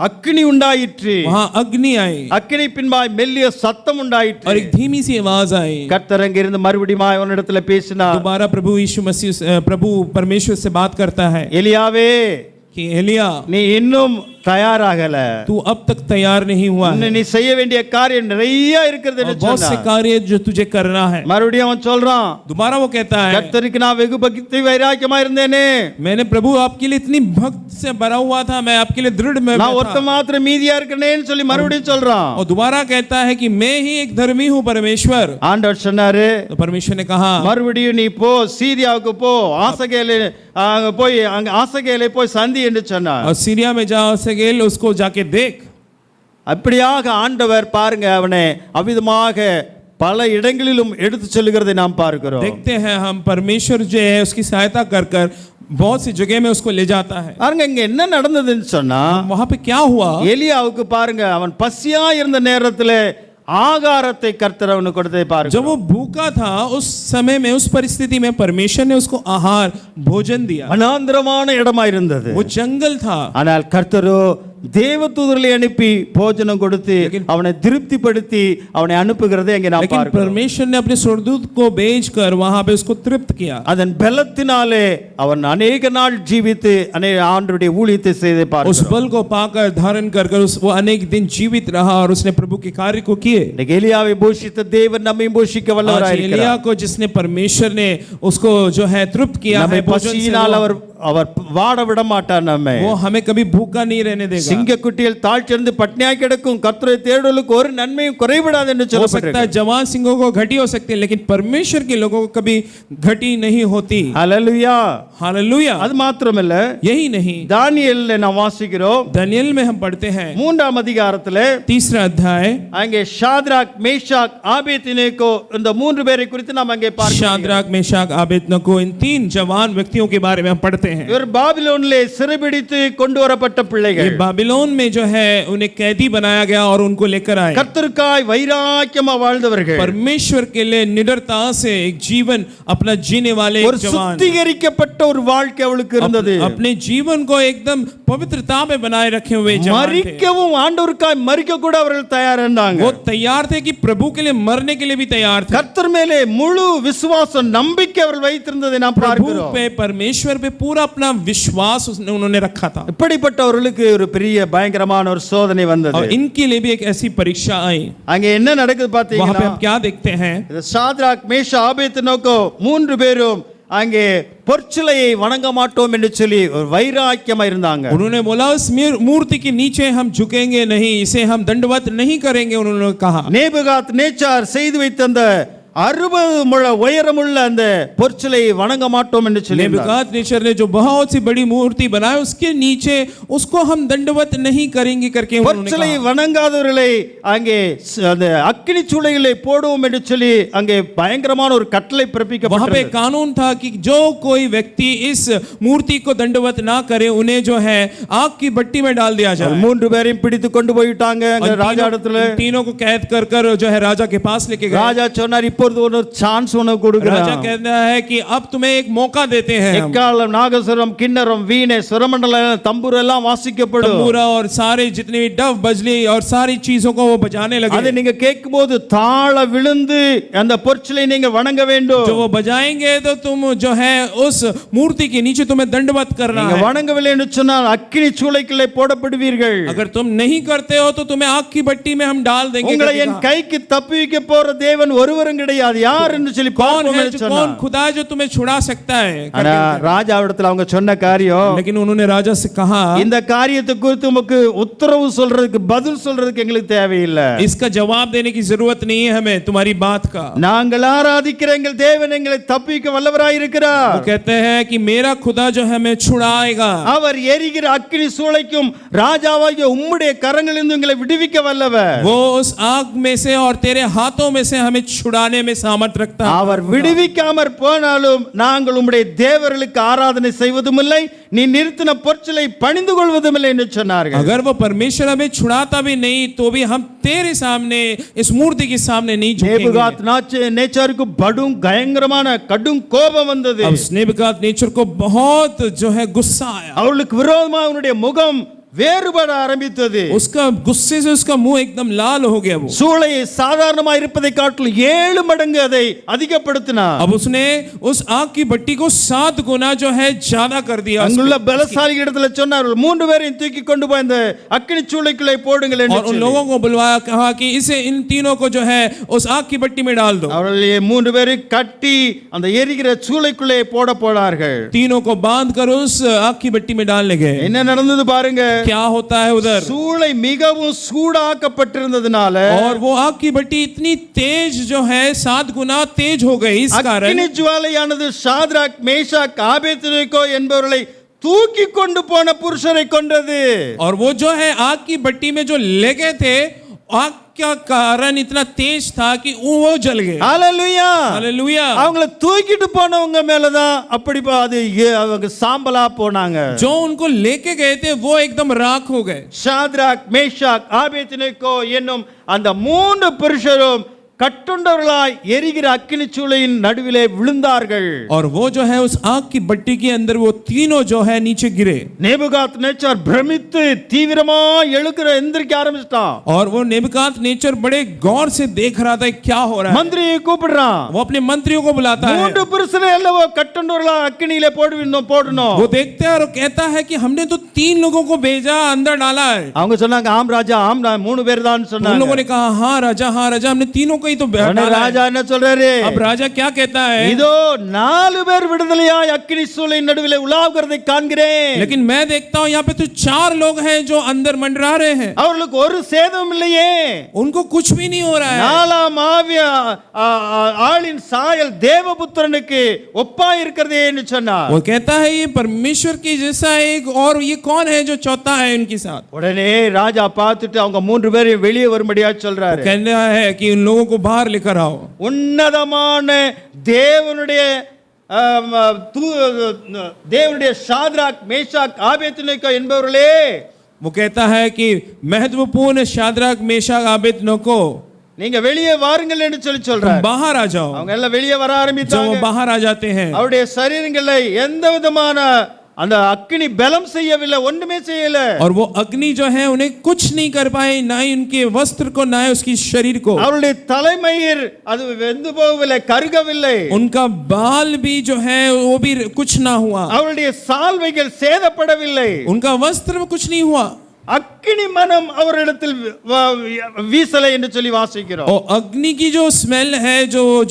Speaker 1: அக்கினி உண்டாயிற்று.
Speaker 3: वहां अग्नि आई
Speaker 1: அக்கினி பின்பாய் மெல்லிய சத்தம் உண்டாயிற்று.
Speaker 3: और एक धीमी सी आवाज आई
Speaker 1: கர்த்தர் அங்கிருந்து மறுபடியும் அவனிடத்துல பேசினார்.
Speaker 3: दोबारा प्रभु यीशु मसीह प्रभु परमेश्वर से बात करता है
Speaker 1: எலியாவே,
Speaker 3: कि एलिया
Speaker 1: நீ இன்னும் தயாராகல.
Speaker 3: तू अब तक तैयार नहीं हुआ है
Speaker 1: இன்னும் நீ செய்ய வேண்டிய காரியம் நிறைய இருக்கிறது
Speaker 3: और
Speaker 1: என்று
Speaker 3: बहुत से
Speaker 1: சொன்னார்.
Speaker 3: कार्य जो तुझे करना है
Speaker 1: மறுபடியும் அவன் சொல்றான்,
Speaker 3: दोबारा वो कहता है
Speaker 1: கர்த்தருக்கு நான் வெகு பக்தி வைராக்கியமா இருந்தேனே.
Speaker 3: मैंने प्रभु आपके लिए इतनी भक्त से भरा हुआ था मैं आपके लिए दृढ़ में
Speaker 1: நான்
Speaker 3: था
Speaker 1: ஒருத்த மாத்திரம் மீதியா இருக்கிறேன்னு சொல்லி மறுபடியும் சொல்றான்.
Speaker 3: और दोबारा कहता है कि मैं ही एक धर्मी हूँ परमेश्वर
Speaker 1: ஆண்டவர் சொன்னாரு,
Speaker 3: तो परमेश्वर ने कहा
Speaker 1: மறுபடியும் நீ போ, சீரியாவுக்கு போ, ஆசகேலே போய் அங்க ஆசகேலே போய் சந்தி என்று சொன்னார்.
Speaker 3: और सीरिया में जाओ सगेल उसको जाके देख
Speaker 1: அப்படியாக ஆண்டவர் பாருங்க அவனை அவிதமாக பல இடங்களிலும் எடுத்து செல்லுகிறதை நாம் பார்க்கிறோம்.
Speaker 3: देखते हैं हम परमेश्वर जो है उसकी सहायता कर कर बहुत सी जगह में उसको ले जाता है
Speaker 1: பாருங்க இங்க என்ன நடந்ததுன்னு சொன்னா,
Speaker 3: वहां पे क्या हुआ
Speaker 1: எலியாவுக்கு பாருங்க அவன் பசியா இருந்த நேரத்திலே ஆகாரத்தை கர்த்தர் அவனுக்கு கொடுத்ததை பாருங்க.
Speaker 3: जब वो भूखा था उस समय में उस परिस्थिति में परमेश्वर ने उसको आहार भोजन दिया
Speaker 1: அனாந்திரமான இடமா இருந்தது.
Speaker 3: वो जंगल था
Speaker 1: ஆனால் கர்த்தரோ தேவதூதர்களை அனுப்பி போஜனம் கொடுத்து அவனை திருப்திப்படுத்தி அவனை அனுப்புகிறதை அங்கே நாம்
Speaker 3: लेकिन
Speaker 1: பார்க்கிறோம்.
Speaker 3: परमेश्वर ने अपने स्वर्गदूत को भेजकर वहां पे उसको तृप्त किया
Speaker 1: அதன் பலத்தினாலே அவன் अनेक நாள் ஜீவித்து ஆண்டவருடைய ஊழியத்தை செய்ததை
Speaker 3: उस
Speaker 1: பார்க்கிறோம்.
Speaker 3: बल को पाकर धारण कर वो अनेक दिन जीवित रहा और उसने प्रभु के कार्य को किए
Speaker 1: இன்னைக்கு எலியாவை போஷித்த தேவன் நம்மை போஷிக்க வல்லவராய்
Speaker 3: आज एलिया
Speaker 1: இருக்கிறார்.
Speaker 3: को जिसने परमेश्वर ने उसको जो है तृप्त किया
Speaker 1: நம்மை
Speaker 3: है भोजन से
Speaker 1: பசியினால் அவர் வாட விட மாட்டார். நம்மை
Speaker 3: वो हमें कभी भूखा नहीं रहने देगा
Speaker 1: சிங்கக்குட்டியில் தாழ்ச்சிருந்து பட்னியாய் கிடக்கும் கர்த்தரை தேடுவதற்கு ஒரு நன்மையும் குறைவிடாது என்று
Speaker 3: हो सकता
Speaker 1: சொல்லப்பட்டிருக்கு.
Speaker 3: है जवान सिंहों को घटी हो सकती है लेकिन परमेश्वर के लोगों को कभी घटी नहीं होती
Speaker 1: ஹல்லேலூயா.
Speaker 3: हालेलुया
Speaker 1: அது மாத்திரமல்ல,
Speaker 3: यही नहीं
Speaker 1: தானியேலில் நாம் வாசிக்கிறோம்
Speaker 3: दानियेल में हम पढ़ते हैं
Speaker 1: 3ஆம் அதிகாரத்திலே
Speaker 3: 3 अध्याय
Speaker 1: அங்கே ஷாத்ராக் மேஷாக் ஆபேத்நேகோ இந்த 3 பேரை குறித்து நாம் அங்கே பார்க்கிறோம்.
Speaker 3: शाद्राक मेशाक आबेदनगो इन 3 जवान व्यक्तियों के बारे में हम पढ़ते
Speaker 2: जाते हैं।
Speaker 1: இவர் பாபிலோனிலே சிறைபிடித்து கொண்டு வரப்பட்ட
Speaker 2: ये
Speaker 1: பிள்ளைகள்
Speaker 2: बाबिलोन में जो है उन्हें कैदी बनाया गया और उनको लेकर आए।
Speaker 1: கர்த்தருக்காய் வைராக்கியமா வாழ்ந்தவர்கள்,
Speaker 2: परमेश्वर के लिए निडरता से एक जीवन अपना जीने वाले
Speaker 1: ஒரு
Speaker 2: एक जवान,
Speaker 1: சுத்திகரிக்கப்பட்ட ஒரு வாழ்க்கை அவளுக்கு இருந்தது.
Speaker 2: अपने जीवन को एकदम पवित्रता में बनाए रखे हुए जवान थे।
Speaker 1: மரிக்கவும் ஆண்டவருக்காய் மரிக்க கூட அவர்கள் தயார் இருந்தாங்க.
Speaker 2: वो तैयार थे कि प्रभु के लिए मरने के लिए भी तैयार थे।
Speaker 1: கர்த்தர் மேலே முழு விசுவாசம் நம்பிக்கை அவர்கள் வைத்திருந்ததை நாம்
Speaker 2: प्रभु
Speaker 1: பார்க்கிறோம்.
Speaker 2: पे परमेश्वर पे पूरा अपना विश्वास उन्होंने रखा था।
Speaker 1: இப்படிப்பட்டவர்களுக்கு ஒரு பெரிய பயங்கரமான ஒரு சோதனை வந்தது.
Speaker 2: और इनके लिए भी एक ऐसी परीक्षा आई।
Speaker 1: அங்கே என்ன நடக்குது
Speaker 2: वहां पे
Speaker 1: பாத்தீங்களா?
Speaker 2: हम क्या देखते हैं?
Speaker 1: சாத்ராக் மேஷா ஆபேத்நேகோ மூன்று பேரும் அங்கே பொற்சிலையை வணங்க மாட்டோம் என்று சொல்லி ஒரு வைராக்கியமா இருந்தாங்க.
Speaker 2: उन्होंने बोला उस मूर्ति के नीचे हम झुकेंगे नहीं, इसे हम दंडवत नहीं करेंगे, उन्होंने कहा।
Speaker 1: நேபுகாத் நேச்சார் செய்து வைத்த அந்த 60 முழ உயரமுள்ள அந்த பொற்சிலையை வணங்க மாட்டோம் என்று சொல்லி
Speaker 2: नेबूकदनेस्सर ने जो बहुत सी बड़ी मूर्ति बनाई उसके नीचे उसको हम दंडवत नहीं करेंगे करके उन्होंने
Speaker 1: பொற்சிலையை
Speaker 2: कहा।
Speaker 1: வணங்காதவர்களை அங்கே அந்த அக்கினி சூளையிலே போடுவோம் என்று சொல்லி அங்கே பயங்கரமான ஒரு கட்டளை
Speaker 2: वहां पे
Speaker 1: பிறப்பிக்கப்பட்டது.
Speaker 2: कानून था कि जो कोई व्यक्ति इस मूर्ति को दंडवत ना करे उन्हें जो है आग की भट्टी में डाल दिया जाए।
Speaker 1: மூன்று பேரையும் பிடித்து கொண்டு போயிட்டாங்க அங்க ராஜா இடத்துல.
Speaker 2: तीनों को कैद कर कर जो है राजा के पास लेके गए।
Speaker 1: ராஜா சொன்னார், இப்பொழுது ஒரு சான்ஸ் உனக்கு கொடுக்கிறேன்.
Speaker 2: राजा कहता है कि अब तुम्हें एक मौका देते हैं।
Speaker 1: எக்காலம் நாகஸ்வரம் கிண்ணறம் வீணை சுரமண்டலம் தம்புரு எல்லாம் வாசிக்கப்படும்.
Speaker 2: तंबूरा और सारे जितने भी डफ बजली और सारी चीजों को वो बजाने लगे।
Speaker 1: அதை நீங்க கேட்கும்போது தாள விழுந்து அந்த பொற்சிலை நீங்க வணங்க வேண்டும்.
Speaker 2: जो वो बजाएंगे तो तुम जो है उस मूर्ति के नीचे तुम्हें दंडवत करना
Speaker 1: நீங்க
Speaker 2: है।
Speaker 1: வணங்கவில்லை என்று சொன்னால் அக்கினி சூளைக்குள்ளே போடப்படுவீர்கள்.
Speaker 2: अगर तुम नहीं करते हो तो तुम्हें आग की भट्टी में हम डाल देंगे।
Speaker 1: உங்களை என் கைக்கு தப்புவிக்க போற தேவன் ஒருவரும் கிடையாது, யார் என்று சொல்லி
Speaker 2: कौन
Speaker 1: பார்ப்போம்
Speaker 2: है
Speaker 1: என்று
Speaker 2: जो कौन
Speaker 1: சொன்னார்.
Speaker 2: खुदा है जो तुम्हें छुड़ा सकता है?
Speaker 1: ஆனா ராஜாவிடத்துல அவங்க சொன்ன காரியம்,
Speaker 2: लेकिन उन्होंने राजा से कहा
Speaker 1: இந்த காரியத்தை குறித்து உமக்கு உத்தரவு சொல்றதுக்கு பதில் சொல்றதுக்கு எங்களுக்கு தேவையில்லை.
Speaker 2: इसका जवाब देने की जरूरत नहीं है हमें तुम्हारी बात का।
Speaker 1: நாங்கள் ஆராதிக்கிற எங்கள் தேவன் எங்களை தப்புவிக்க வல்லவராய் இருக்கிறார்.
Speaker 2: वो कहते हैं कि मेरा खुदा जो है हमें छुड़ाएगा।
Speaker 1: அவர் எரிகிற அக்கினி சூளைக்கும் ராஜாவாகிய உம்முடைய கரங்களிலிருந்து எங்களை விடுவிக்க வல்லவர்.
Speaker 2: वो उस आग में से और तेरे हाथों में से हमें छुड़ाने में सामर्थ रखता है।
Speaker 1: அவர் விடுவிக்காமற் போனாலும் நாங்கள் உம்முடைய தேவர்களுக்கு ஆராதனை செய்வதும் இல்லை, நீ நிறுத்தின பொற்சிலை பணிந்து கொள்வதும் இல்லை என்று சொன்னார்கள்.
Speaker 2: अगर वो परमेश्वर हमें छुड़ाता भी नहीं तो भी हम तेरे सामने इस मूर्ति के सामने नहीं झुकेंगे।
Speaker 1: நேபுகாத் நேச்சாருக்கு படும் பயங்கரமான கடும் கோபம் வந்தது.
Speaker 2: अब नेबूकदनेस्सर को बहुत जो है गुस्सा आया।
Speaker 1: அவளுக்கு விரோதமாக அவனுடைய முகம் வேறுபட ஆரம்பித்தது.
Speaker 2: उसका गुस्से से उसका मुंह एकदम लाल हो गया। वो
Speaker 1: சூளை சாதாரணமாக இருப்பதை காட்டிலும் 7 மடங்கு அதை அதிகப்படுத்தினார்.
Speaker 2: अब उसने उस आग की भट्टी को 7 गुना जो है ज्यादा कर दिया।
Speaker 1: அங்குள்ள பலசாலி இடத்துல சொன்னார், 3 பேரையும் தூக்கி கொண்டு போய் இந்த அக்கினி சூளைக்குள்ளே போடுங்கள் என்று
Speaker 2: और उन लोगों को बुलवाया, कहा कि इसे इन तीनों को जो है उस आग की भट्टी में डाल दो।
Speaker 1: அவர்கள் 3 பேரை கட்டி அந்த எரிகிற சூளைக்குள்ளே போனார்கள்.
Speaker 2: तीनों को बांध कर उस आग की भट्टी में डालने गए।
Speaker 1: என்ன நடந்தது பாருங்க.
Speaker 2: क्या होता है उधर?
Speaker 1: சூளை மிகவும் சூடாக்கப்பட்டிருந்ததனால
Speaker 2: और वो आग की भट्टी इतनी तेज जो है 7 गुना तेज हो गई। इस कारण
Speaker 1: அக்கினி ஜுவாலையானது சாத்ராக் மேஷாக் ஆபேத்நேகோ என்பவர்களை தூக்கி கொண்டு போன புருஷரை கொன்றது.
Speaker 2: और वो जो है आग की भट्टी में जो लगे थे आग का कारण इतना तेज था कि वो जल गए।
Speaker 1: ஹalleluya.
Speaker 2: हालेलुया।
Speaker 1: அவங்கள தூக்கிட்டு போனவங்க மேல தான் அப்படி அது அவங்க சாம்பலா போனாங்க.
Speaker 2: जो उनको लेके गए थे वो एकदम राख हो गए।
Speaker 1: சாத்ராக் மேஷாக் ஆபேத்நேகோ என்னும் அந்த 3 புருஷரும் கட்டுண்டவர்களாய் எரிகிற அக்கினி சூளையின் நடுவிலே விழுந்தார்கள்.
Speaker 2: और वो जो है उस आग की भट्टी के अंदर वो तीनों जो है नीचे गिरे।
Speaker 1: நேபுகாத்நேச்சார் பிரமித்து தீவிரமா எழுகிற எந்திரிக்க ஆரம்பிச்சிட்டான்.
Speaker 2: और वो नेबूकदनेस्सर बड़े गौर से देख रहा था क्या हो रहा है।
Speaker 1: மந்திரியை கூப்பிடுறான்.
Speaker 2: वो अपने मंत्रियों को बुलाता है।
Speaker 1: 3 புருஷரை அல்லவோ கட்டுண்டவர்களா அக்கினியிலே போடணும்.
Speaker 2: वो देखते हैं और कहता है कि हमने तो 3 लोगों को भेजा, अंदर डाला है।
Speaker 1: அவங்க சொன்னாங்க, ஆம் ராஜா, ஆம் 3 பேர் தான்
Speaker 2: उन
Speaker 1: சொன்னாங்க.
Speaker 2: लोगों ने कहा हाँ राजा हमने तीनों को ही तो डाला है।
Speaker 1: ராஜா என்ன சொல்றாரு?
Speaker 2: अब राजा क्या कहता है?
Speaker 1: இதோ 4 பேர் விடுதலையாய் அக்கினி சூளையின் நடுவிலே உலாவுகிறதை காண்கிறேன்.
Speaker 2: लेकिन मैं देखता हूं यहाँ पे तो 4 लोग हैं जो अंदर मंडरा रहे हैं।
Speaker 1: அவர்களுக்கு ஒரு சேதமும் இல்லையே.
Speaker 2: उनको कुछ भी नहीं हो रहा है।
Speaker 1: நாலாம் ஆவிய ஆளின் சாயல் தேவபுத்திரனுக்கு ஒப்பாய் இருக்கிறதே என்று சொன்னார்.
Speaker 2: वो कहता है ये परमेश्वर की जैसा एक, और ये कौन है जो चौथा है इनके साथ?
Speaker 1: உடனே ராஜா பார்த்துட்டு அவங்க 3 பேரையும் வெளியே வரும்படியா சொல்றாரு.
Speaker 2: कहना है कि इन लोगों को बाहर लेकर आओ।
Speaker 1: உன்னதமான தேவனுடைய தேவனுடைய ஷாத்ராக் மேஷாக் ஆபேத்நேகோ என்பவர்களே,
Speaker 2: वो कहता है कि महत्वपूर्ण शाद्राक मेशक आबेदनगो
Speaker 1: நீங்க வெளியே வாருங்கள் என்று சொல்லி
Speaker 2: तुम
Speaker 1: சொல்றார்.
Speaker 2: बाहर आ जाओ।
Speaker 1: அவங்க எல்லாம் வெளியே வர
Speaker 2: जब वो
Speaker 1: ஆரம்பித்தாங்க.
Speaker 2: बाहर आ जाते हैं
Speaker 1: அவருடைய சரீரங்களை எந்த விதமான அந்த அக்கினி பலம் செய்யவில்லை, ஒண்ணுமே செய்யல.
Speaker 2: और वो अग्नि जो है उन्हें कुछ नहीं कर पाए, ना ही उनके वस्त्र को ना ही उसकी शरीर को।
Speaker 1: அவருடைய தலைமயிர் அது வெந்து போகவில்லை, கருகவில்லை.
Speaker 2: उनका बाल भी जो है वो भी कुछ ना हुआ,
Speaker 1: அவருடைய சால்வைகள் சேதப்படவில்லை.
Speaker 2: उनका वस्त्र में कुछ नहीं हुआ।
Speaker 1: அக்கினி மனம் அவரிடத்தில் வீசலை என்று சொல்லி வாசிக்கிறோம்.
Speaker 2: और अग्नि की जो स्मेल है,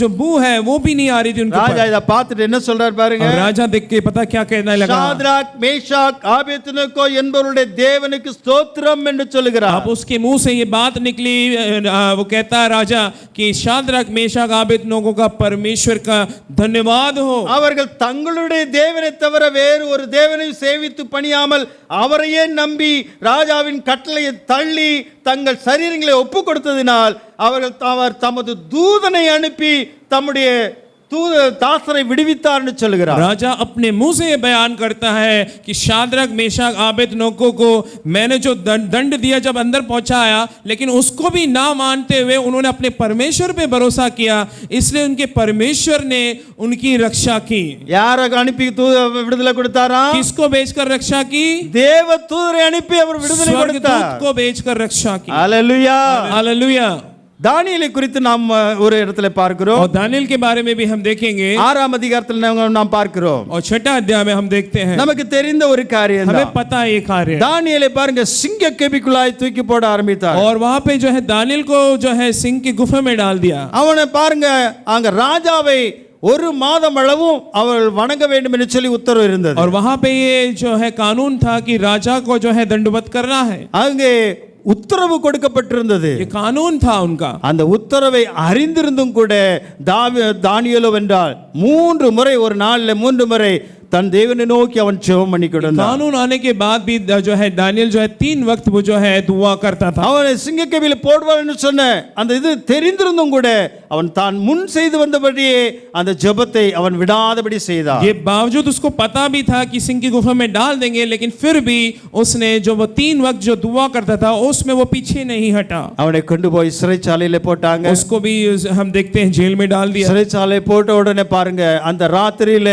Speaker 2: जो बू है, वो भी नहीं आ रही थी उनके
Speaker 1: ராஜா
Speaker 2: ऊपर।
Speaker 1: இத பார்த்துட்டு என்ன சொல்றார் பாருங்க.
Speaker 2: और राजा देख के पता क्या कहने लगा,
Speaker 1: ஷாத்ராக் மேஷாக் ஆபேத்நேகோ என்பவருடைய தேவனுக்கு ஸ்தோத்திரம் என்று சொல்லுகிறார்.
Speaker 2: अब उसके मुंह से ये बात निकली, वो कहता है राजा कि शाद्रक मेशक आबेदनगो का परमेश्वर का धन्यवाद हो।
Speaker 1: அவர்கள் தங்களுடைய தேவனை தவிர வேறு ஒரு தேவனை சேவித்து பணியாமல் அவரையே நம்பி ராஜாவின் கட்டளையை தள்ளி தங்கள் சரீரங்களை ஒப்பு கொடுத்ததினால் அவர் தமது தூதனை அனுப்பி தம்முடைய दासरे विडिवितार ने சொல்கிறார்.
Speaker 2: राजा अपने मुंह से ये बयान करता है कि शाद्रक मेशक आबेदनगो को मैंने जो दंड दिया जब अंदर पहुंचाया, लेकिन उसको भी ना मानते हुए उन्होंने अपने परमेश्वर पे भरोसा किया, इसलिए उनके परमेश्वर ने उनकी रक्षा की।
Speaker 1: யார அனுப்பி விடுதலை கொடுத்தாரா?
Speaker 2: किसको भेजकर रक्षा की?
Speaker 1: தேவ தூதரை அனுப்பி அவர் விடுதலை கொடுத்தார்.
Speaker 2: स्वर्गदूत को भेजकर रक्षा की।
Speaker 1: Hallelujah
Speaker 2: hallelujah.
Speaker 1: தானியேலை குறித்து நாம் ஒரு இடத்துல பார்க்கிறோம்.
Speaker 2: और दानियेल के बारे में भी हम देखेंगे।
Speaker 1: 6ஆம் அதிகாரத்தில் நாம் பார்க்கிறோம்.
Speaker 2: और 6 अध्याय में हम देखते हैं,
Speaker 1: நமக்கு தெரிந்த ஒரு காரியம்
Speaker 2: हमें पता है ये कार्य।
Speaker 1: தானியேலை பாருங்க, சிங்க கெபிக்குள்ளாய் தூக்கி போட ஆரம்பித்தார்.
Speaker 2: और वहां पे जो है दानियेल को जो है सिंह की गुफा में डाल दिया।
Speaker 1: அவனை பாருங்க, அங்க ராஜாவை ஒரு மாதம் அளவும் அவள் வணங்க வேண்டும் என்று சொல்லி உத்தரவு இருந்தது.
Speaker 2: और वहां पे ये जो है कानून था कि राजा को जो है दंडवत करना है।
Speaker 1: அங்கே உத்தரவு கொடுக்கப்பட்டிருந்தது.
Speaker 2: ये कानून था उनका।
Speaker 1: அந்த உத்தரவை அறிந்திருந்தும் கூட தானியேலோ வென்றால் 3 முறை, ஒரு நாள்ல 3 முறை தன் தேவனை நோக்கி அவன் ஜெபம் பண்ணி கொண்டிருந்தான்.
Speaker 2: कानून आने के बाद भी जो है दानियेल जो है 3 वक्त वो जो है दुआ करता था।
Speaker 1: அவனை சிங்கக்கேபில போடுவார் என்று சொன்ன அந்த இது தெரிந்திருந்தும் கூட அவன் தான் முன் செய்து வந்தபடியே அந்த ஜெபத்தை அவன் விடாதபடி செய்தான்.
Speaker 2: ये बावजूद उसको पता भी था कि सिंह की गुफा में डाल देंगे, लेकिन फिर भी उसने जो वो 3 वक्त जो दुआ करता था उसमें वो पीछे नहीं हटा।
Speaker 1: அவனை கொண்டு போய் சிறைச்சாலையில போட்டாங்க.
Speaker 2: उसको भी हम देखते हैं जेल में डाल दिया।
Speaker 1: சிறைச்சாலை போட்ட உடனே பாருங்க, அந்த ராத்திரியில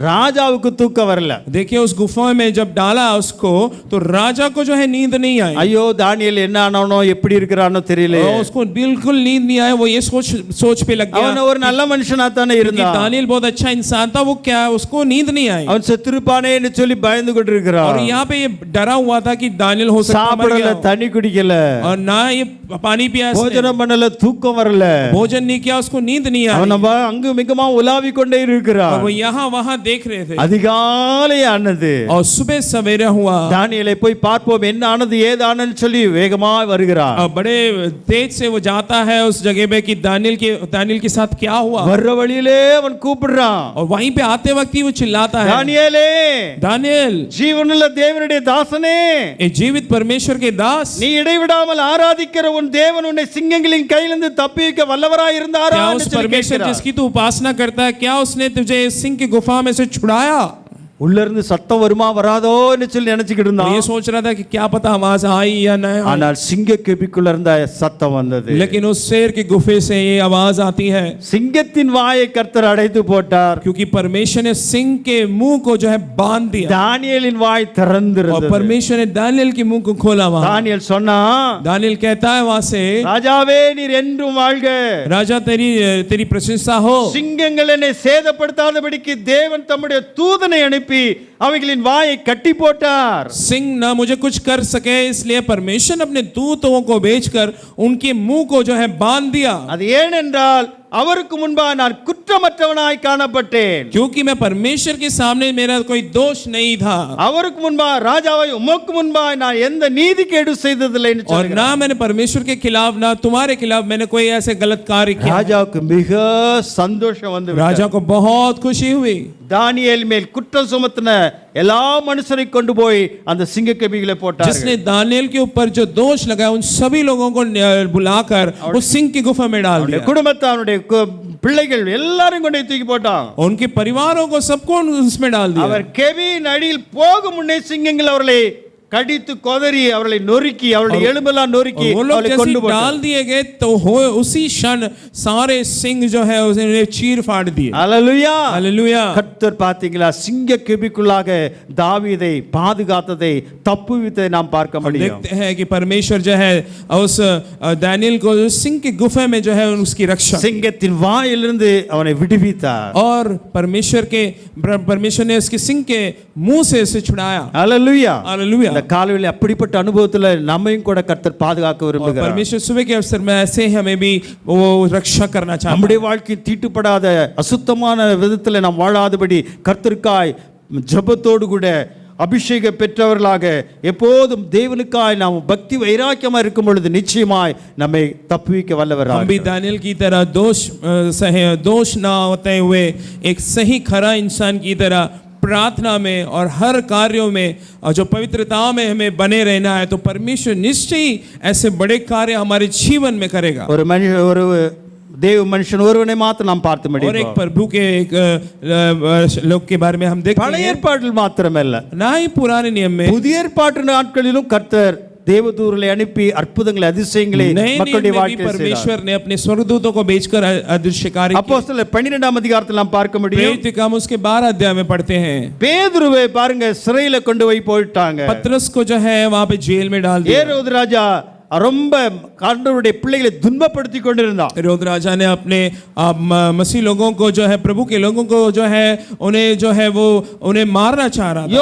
Speaker 1: ராஜாவுக்கு தூக்கம் வரல.
Speaker 2: देखिए उस गुफा में जब डाला उसको, तो राजा को जो है नींद नहीं आई।
Speaker 1: ஐயோ தானியேல் என்ன ஆனானோ எப்படி இருக்கிறானோ தெரியல.
Speaker 2: उसको बिल्कुल नींद नहीं आया। वो ये सोच पे लग गया।
Speaker 1: அவன் ஒரு நல்ல மனுஷனா தானே இருந்தான்.
Speaker 2: दानियेल बहुत अच्छा इंसान था, वो क्या उसको नींद नहीं आई।
Speaker 1: அவன் செத்துருப்பானே என்று சொல்லி பயந்து கொண்டிருக்கிறான்.
Speaker 2: और यहाँ पे ये डरा हुआ था कि दानियेल हो सकता है मर
Speaker 1: சாப்பிடல,
Speaker 2: गया।
Speaker 1: தண்ணி குடிக்கல,
Speaker 2: और ना ये पानी पिया,
Speaker 1: போஜனம் பண்ணல, தூக்கம் வரல,
Speaker 2: भोजन नहीं किया, उसको नींद नहीं आई।
Speaker 1: அவன் அங்கு மிகமா உலாவி கொண்டே இருக்கிறான்.
Speaker 2: और वो यहाँ वहाँ देख रहे थे।
Speaker 1: அதிகாலை ஆனது.
Speaker 2: और सुबह सवेरे हुआ।
Speaker 1: தானியேலை போய் பார்ப்போம் என்ன ஆனது ஏதானன்னு சொல்லி வேகமா வருகிறான்.
Speaker 2: और बड़े तेज से वो जाता है उस जगह पे कि दानियेल के साथ क्या हुआ।
Speaker 1: வர்ற வழியிலே அவன் கூப்பிடுறான்.
Speaker 2: और वहीं पे आते वक्त ही वो चिल्लाता है,
Speaker 1: தானியேலே,
Speaker 2: दानियेल,
Speaker 1: ஜீவனுள்ள தேவனுடைய தாசனே,
Speaker 2: ए जीवित परमेश्वर के दास,
Speaker 1: நீ இடைவிடாமல் ஆராதிக்கிற உன் தேவன் உன்னை சிங்கங்களின் கையிலிருந்து தப்பிக்க வல்லவராய் இருந்தாரா
Speaker 2: क्या
Speaker 1: என்று
Speaker 2: उस
Speaker 1: சொல்லி
Speaker 2: परमेश्वर
Speaker 1: கேட்கிறான்.
Speaker 2: जिसकी तू उपासना करता है, क्या उसने तुझे सिंह की गुफा में से छुड़ाया।
Speaker 1: உள்ள இருந்து சத்தம் வருமா வராதோ என்று சொல்லி நினைச்சுக்கிட்டு
Speaker 2: ये
Speaker 1: இருந்தான்.
Speaker 2: सोच रहा था कि क्या पता आवाज आई या नहीं आई।
Speaker 1: ஆனால் சிங்க கெபிக்குள்ள இருந்த சத்தம் வந்தது.
Speaker 2: लेकिन उस शेर की गुफे से ये आवाज आती है,
Speaker 1: சிங்கத்தின் வாயை கர்த்தர் அடைத்து போட்டார்.
Speaker 2: क्योंकि परमेश्वर ने सिंह के मुंह को जो है बांध दिया।
Speaker 1: தானியேலின் வாய்
Speaker 2: और
Speaker 1: திறந்திருந்தது.
Speaker 2: परमेश्वर ने दानियेल के मुंह को खोला। वहां
Speaker 1: தானியேல் சொன்னா,
Speaker 2: दानियेल कहता है वहां से,
Speaker 1: ராஜாவே நீர் என்றும் வாழ்க,
Speaker 2: राजा तेरी प्रशंसा हो।
Speaker 1: சிங்கங்கள் என்னை சேதப்படுத்தாதபடிக்கு தேவன் தம்முடைய தூதனை அனுப்பி அவைகளின் வாயை கட்டி போட்டார்.
Speaker 2: सिंह ना मुझे कुछ कर सके, इसलिए परमेश्वर ने अपने दूतों को भेजकर उनके मुंह को जो है बांध दिया।
Speaker 1: அது ஏனென்றால் அவருக்கு முன்பாக நான் குற்றமற்றவனாய் காணப்பட்டேன்.
Speaker 2: क्योंकि मैं परमेश्वर के सामने मेरा कोई दोष नहीं था।
Speaker 1: அவருக்கு முன்பாக ராஜாவை உமக்கு முன்பாக நான் எந்த நீதிகேடு செய்ததில்லை என்று
Speaker 2: और
Speaker 1: சொல்கிறார்.
Speaker 2: ना मैंने परमेश्वर के खिलाफ ना तुम्हारे खिलाफ मैंने कोई ऐसे गलत कार्य किया।
Speaker 1: ராஜாவுக்கு மிக சந்தோஷம் வந்து
Speaker 2: राजा को बहुत खुशी हुई।
Speaker 1: தானியேல் மேல் குற்றம் சுமத்தின எல்லா மனுஷரை கொண்டு போய் அந்த சிங்கக்கெபிகளை போட்டார்கள்.
Speaker 2: जिसने दानियेल के ऊपर जो दोष लगाया उन सभी लोगों को बुलाकर उस सिंह की गुफा में डाल दिया।
Speaker 1: குடும்பத்தை, அவனுடைய பிள்ளைகள் எல்லாரும் கொண்டு போய் தூக்கி போட்டான்.
Speaker 3: उनके परिवारों को सबको उसमें डाल दिया.
Speaker 1: அவர் கெபியின் அடியில் போகும் முன்னே சிங்கங்கள் அவர்களை கடித்து கொதறி அவர்களை நொறுக்கி அவருடைய எலும்பெல்லாம் நொறுக்கி
Speaker 3: वो लोग
Speaker 1: அவர்களை
Speaker 3: जैसे
Speaker 1: கொண்டு போட்டார்.
Speaker 3: डाल दिए गए तो उसी क्षण सारे सिंह जो है उन्हें चीर फाड़ दिए.
Speaker 1: அல்லேலூயா.
Speaker 3: हालेलुया.
Speaker 1: கர்த்தர் பாத்தீங்களா சிங்க கெபிக்குள்ளாக தாவீதை பாதுகாத்ததை தப்புவித்ததை நாம் பார்க்க முடியும்.
Speaker 3: देखते हैं कि परमेश्वर जो है उस दानियल को सिंह के गुफे में जो है उसकी रक्षा,
Speaker 1: சிங்கத்தின் வாயிலிருந்து அவனை விடுவித்தார்.
Speaker 3: और परमेश्वर ने उसके सिंह के मुंह से उसे छुड़ाया.
Speaker 1: அல்லேலூயா.
Speaker 3: हालेलुया.
Speaker 1: இந்த காலையில அப்படிப்பட்ட அனுபவத்துல நம்மையும் கூட கர்த்தர் பாதுகாக்க
Speaker 3: और
Speaker 1: விரும்புகிறார்.
Speaker 3: परमेश्वर सुबह के अवसर में ऐसे ही हमें भी वो रक्षा करना चाहता
Speaker 1: நம்முடைய
Speaker 3: है.
Speaker 1: வாழ்க்கை தீட்டுப்படாத அசுத்தமான விதத்துல நாம் வாழாதபடி கர்த்தருக்காய் ஜெபத்தோடு கூட அபிஷேக பெற்றவர்களாக எப்போதும் தேவனுக்காய் நாம் பக்தி வைராக்கியமா இருக்கும் பொழுது நிச்சயமாய் நம்மை தப்புவிக்க
Speaker 3: हम
Speaker 1: வல்லவராக
Speaker 3: भी दानियल की तरह दोष ना होते हुए एक सही खरा इंसान की तरह प्रार्थना में और हर कार्यों में और जो पवित्रता में हमें बने रहना है, तो परमेश्वर निश्चय ही ऐसे बड़े कार्य हमारे जीवन में करेगा.
Speaker 1: ஒரு தேவ மனுஷன் ஒருவனை மாத்திரம் நாம் பார்த்து
Speaker 3: और एक
Speaker 1: முடியும்.
Speaker 3: प्रभु के एक लोग के बारे में हम देखते
Speaker 1: பழைய
Speaker 3: हैं,
Speaker 1: ஏற்பாட்டில் மாத்திரமல்ல
Speaker 3: ना ही पुराने नियम में,
Speaker 1: புதிய ஏற்பாட்டு நாட்களிலும் கர்த்தர் தேவதூதர்களை அனுப்பி அற்புதங்களை அதிசயங்களை
Speaker 3: नए नियम
Speaker 1: மக்களுடைய
Speaker 3: में भी
Speaker 1: வாழ்க்கையில் செய்தார்.
Speaker 3: परमेश्वर ने अपने स्वर्गदूतों को भेजकर अदृश्य कार्य किए.
Speaker 1: அப்போஸ்தலர் 12ஆம் அதிகாரத்தில் நாம் பார்க்க முடியும்.
Speaker 3: प्रेरित काम उसके 12 अध्याय में पढ़ते हैं.
Speaker 1: பேதுருவை பாருங்க சிறையில கொண்டு போய் போயிட்டாங்க.
Speaker 3: पतरस को जो है वहां पे जेल में डाल दिया.
Speaker 1: ஏரோது ராஜா ரொம்ப ஆண்டவருடைய பிள்ளைகளை துன்பப்படுத்தி கொண்டிருந்தான்.
Speaker 3: हेरोद राजा ने अपने मसीह लोगों को जो है, प्रभु के लोगों को जो है, उन्हें जो है वो उन्हें मारना चाह रहा था.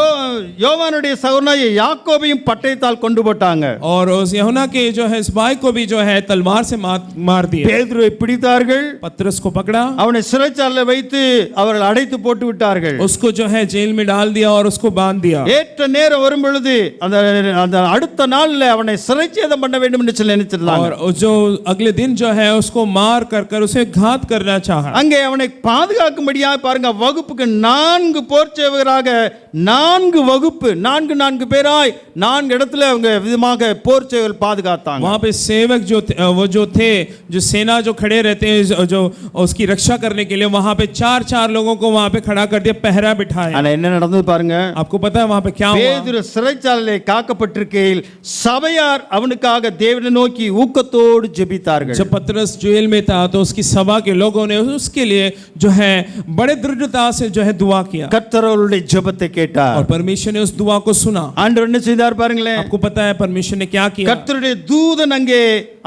Speaker 1: யோவானுடைய சகோதரனாகிய யாக்கோபையும் பட்டயத்தால் கொண்டு போட்டாங்க.
Speaker 3: और उस यूहन्ना के जो है इस भाई को भी जो है तलवार से मार दिया.
Speaker 1: பேதுருவை பிடித்தார்கள்.
Speaker 3: पतरस को पकड़ा,
Speaker 1: அவனை சிறைச்சாலையில் வைத்து அவர்கள் அடைத்து போட்டு விட்டார்கள்.
Speaker 3: उसको जो है जेल में डाल दिया और उसको बांध दिया.
Speaker 1: ஏற்ற நேரம் வரும் பொழுது அந்த அடுத்த நாள்ல அவனை சிறைச்சேதம் பண்ண வேண்டும் என்று சொல்லி நினைச்சிருந்தாங்க.
Speaker 3: और जो अगले दिन जो है उसको मार कर उसे घात करना चाहा.
Speaker 1: அங்கே அவனை பாதுகாக்கும்படியாக பாருங்க வகுப்புக்கு 4 போர்ச்சேவகராக 4 வகுப்பு 4 பேராய் 4 இடத்துல அவங்க விதமாக போர்ச்சேவகர் பாதுகாத்தாங்க.
Speaker 3: वहां पे सेवक जो थे जो सेना जो खड़े रहते हैं जो उसकी रक्षा करने के लिए, वहां पे 4 लोगों को वहां पे खड़ा कर दिया, पहरा बिठाया.
Speaker 1: ஆனா என்ன நடந்தது பாருங்க.
Speaker 3: आपको पता है वहां पे क्या हुआ?
Speaker 1: பேதுரு சிறைச்சாலையிலே காக்கப்பட்டிருக்கையில் சபையார் அவனுக்காக தேவனை நோக்கி ஊக்கத்தோடு ஜெபித்தார்கள்.
Speaker 3: जब पतरस जेल में था तो उसकी सभा के लोगों ने उसके लिए जो है बड़े दृढ़ता से जो है दुआ किया.
Speaker 1: கர்த்தர் அவருடைய ஜெபத்தை கேட்டார்.
Speaker 3: और परमेश्वर ने उस दुआ को सुना.
Speaker 1: ஆண்டவர் என்ன செய்தார் பாருங்களேன்.
Speaker 3: आपको पता है परमेश्वर ने क्या किया?
Speaker 1: கர்த்தருடைய தூதன் அங்கே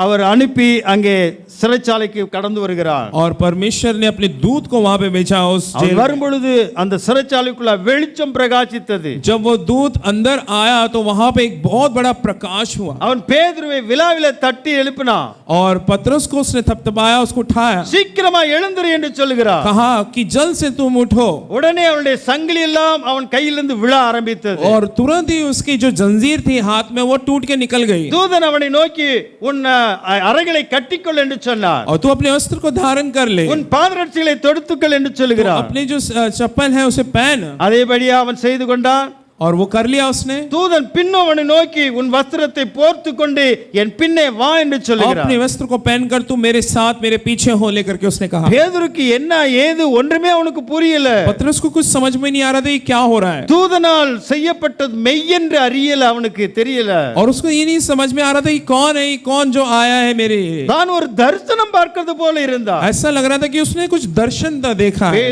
Speaker 1: அவர் அனுப்பி அங்கே சிறைச்சாலைக்கு கடந்து வருகிறார்.
Speaker 3: और परमेश्वर ने अपने दूत को वहां पे भेजा. उस जेल
Speaker 1: வரும் பொழுது அந்த சிறைச்சாலைக்குள்ள வெளிச்சம் பிரகாசித்தது.
Speaker 3: जब वो दूत अंदर आया तो वहां पे एक बहुत बड़ा प्रकाश हुआ.
Speaker 1: அவன் பேதுருவை விலாவில தட்டி எழுப்பினான்.
Speaker 3: और पतरस को उसने थपथपाया, उसको उठाया,
Speaker 1: சீக்கிரமா எழுந்திரு என்று சொல்கிறார்.
Speaker 3: कहा कि जल्द से तुम उठो.
Speaker 1: உடனே அவனுடைய சங்கிலி எல்லாம் அவன் கையிலிருந்து விழ ஆரம்பித்தது.
Speaker 3: और तुरंत ही उसकी जो जंजीर थी हाथ में वो टूट के निकल गई.
Speaker 1: தூதன் அவனை நோக்கி உன் அறைகளை கட்டிக்கொள் என்று சொன்னார்.
Speaker 3: और तू अपने वस्त्र को धारण कर ले,
Speaker 1: உன் பாதரட்சிகளை தொடுத்துக்கள் என்று சொல்கிறார்.
Speaker 3: अपने जो चप्पल है उसे पहन.
Speaker 1: அதேபடியே அவன் செய்து கொண்டான்.
Speaker 3: और वो कर लिया उसने.
Speaker 1: தூதன் பின்னோ அவனை நோக்கி உன் வஸ்திரத்தை போர்த்து கொண்டு என் பின்னே வா என்று சொல்கிறார்.
Speaker 3: अपने वस्त्र को पहनकर तू मेरे साथ मेरे पीछे हो, लेकर के उसने कहा.
Speaker 1: பேதுருக்கு என்ன ஏது ஒன்றுமே அவனுக்கு புரியல.
Speaker 3: पतरस को कुछ समझ में नहीं आ रहा था ये क्या हो रहा है.
Speaker 1: தூதனால் செய்யப்பட்டது மெய் என்று அறியல, அவனுக்கு தெரியல.
Speaker 3: और उसको ये नहीं समझ में आ रहा था कि कौन है, कौन जो आया है मेरे.
Speaker 1: தான் ஒரு தரிசனம் பார்க்கிறது போல இருந்தார்.
Speaker 3: ऐसा लग रहा था कि उसने कुछ दर्शन देखा है.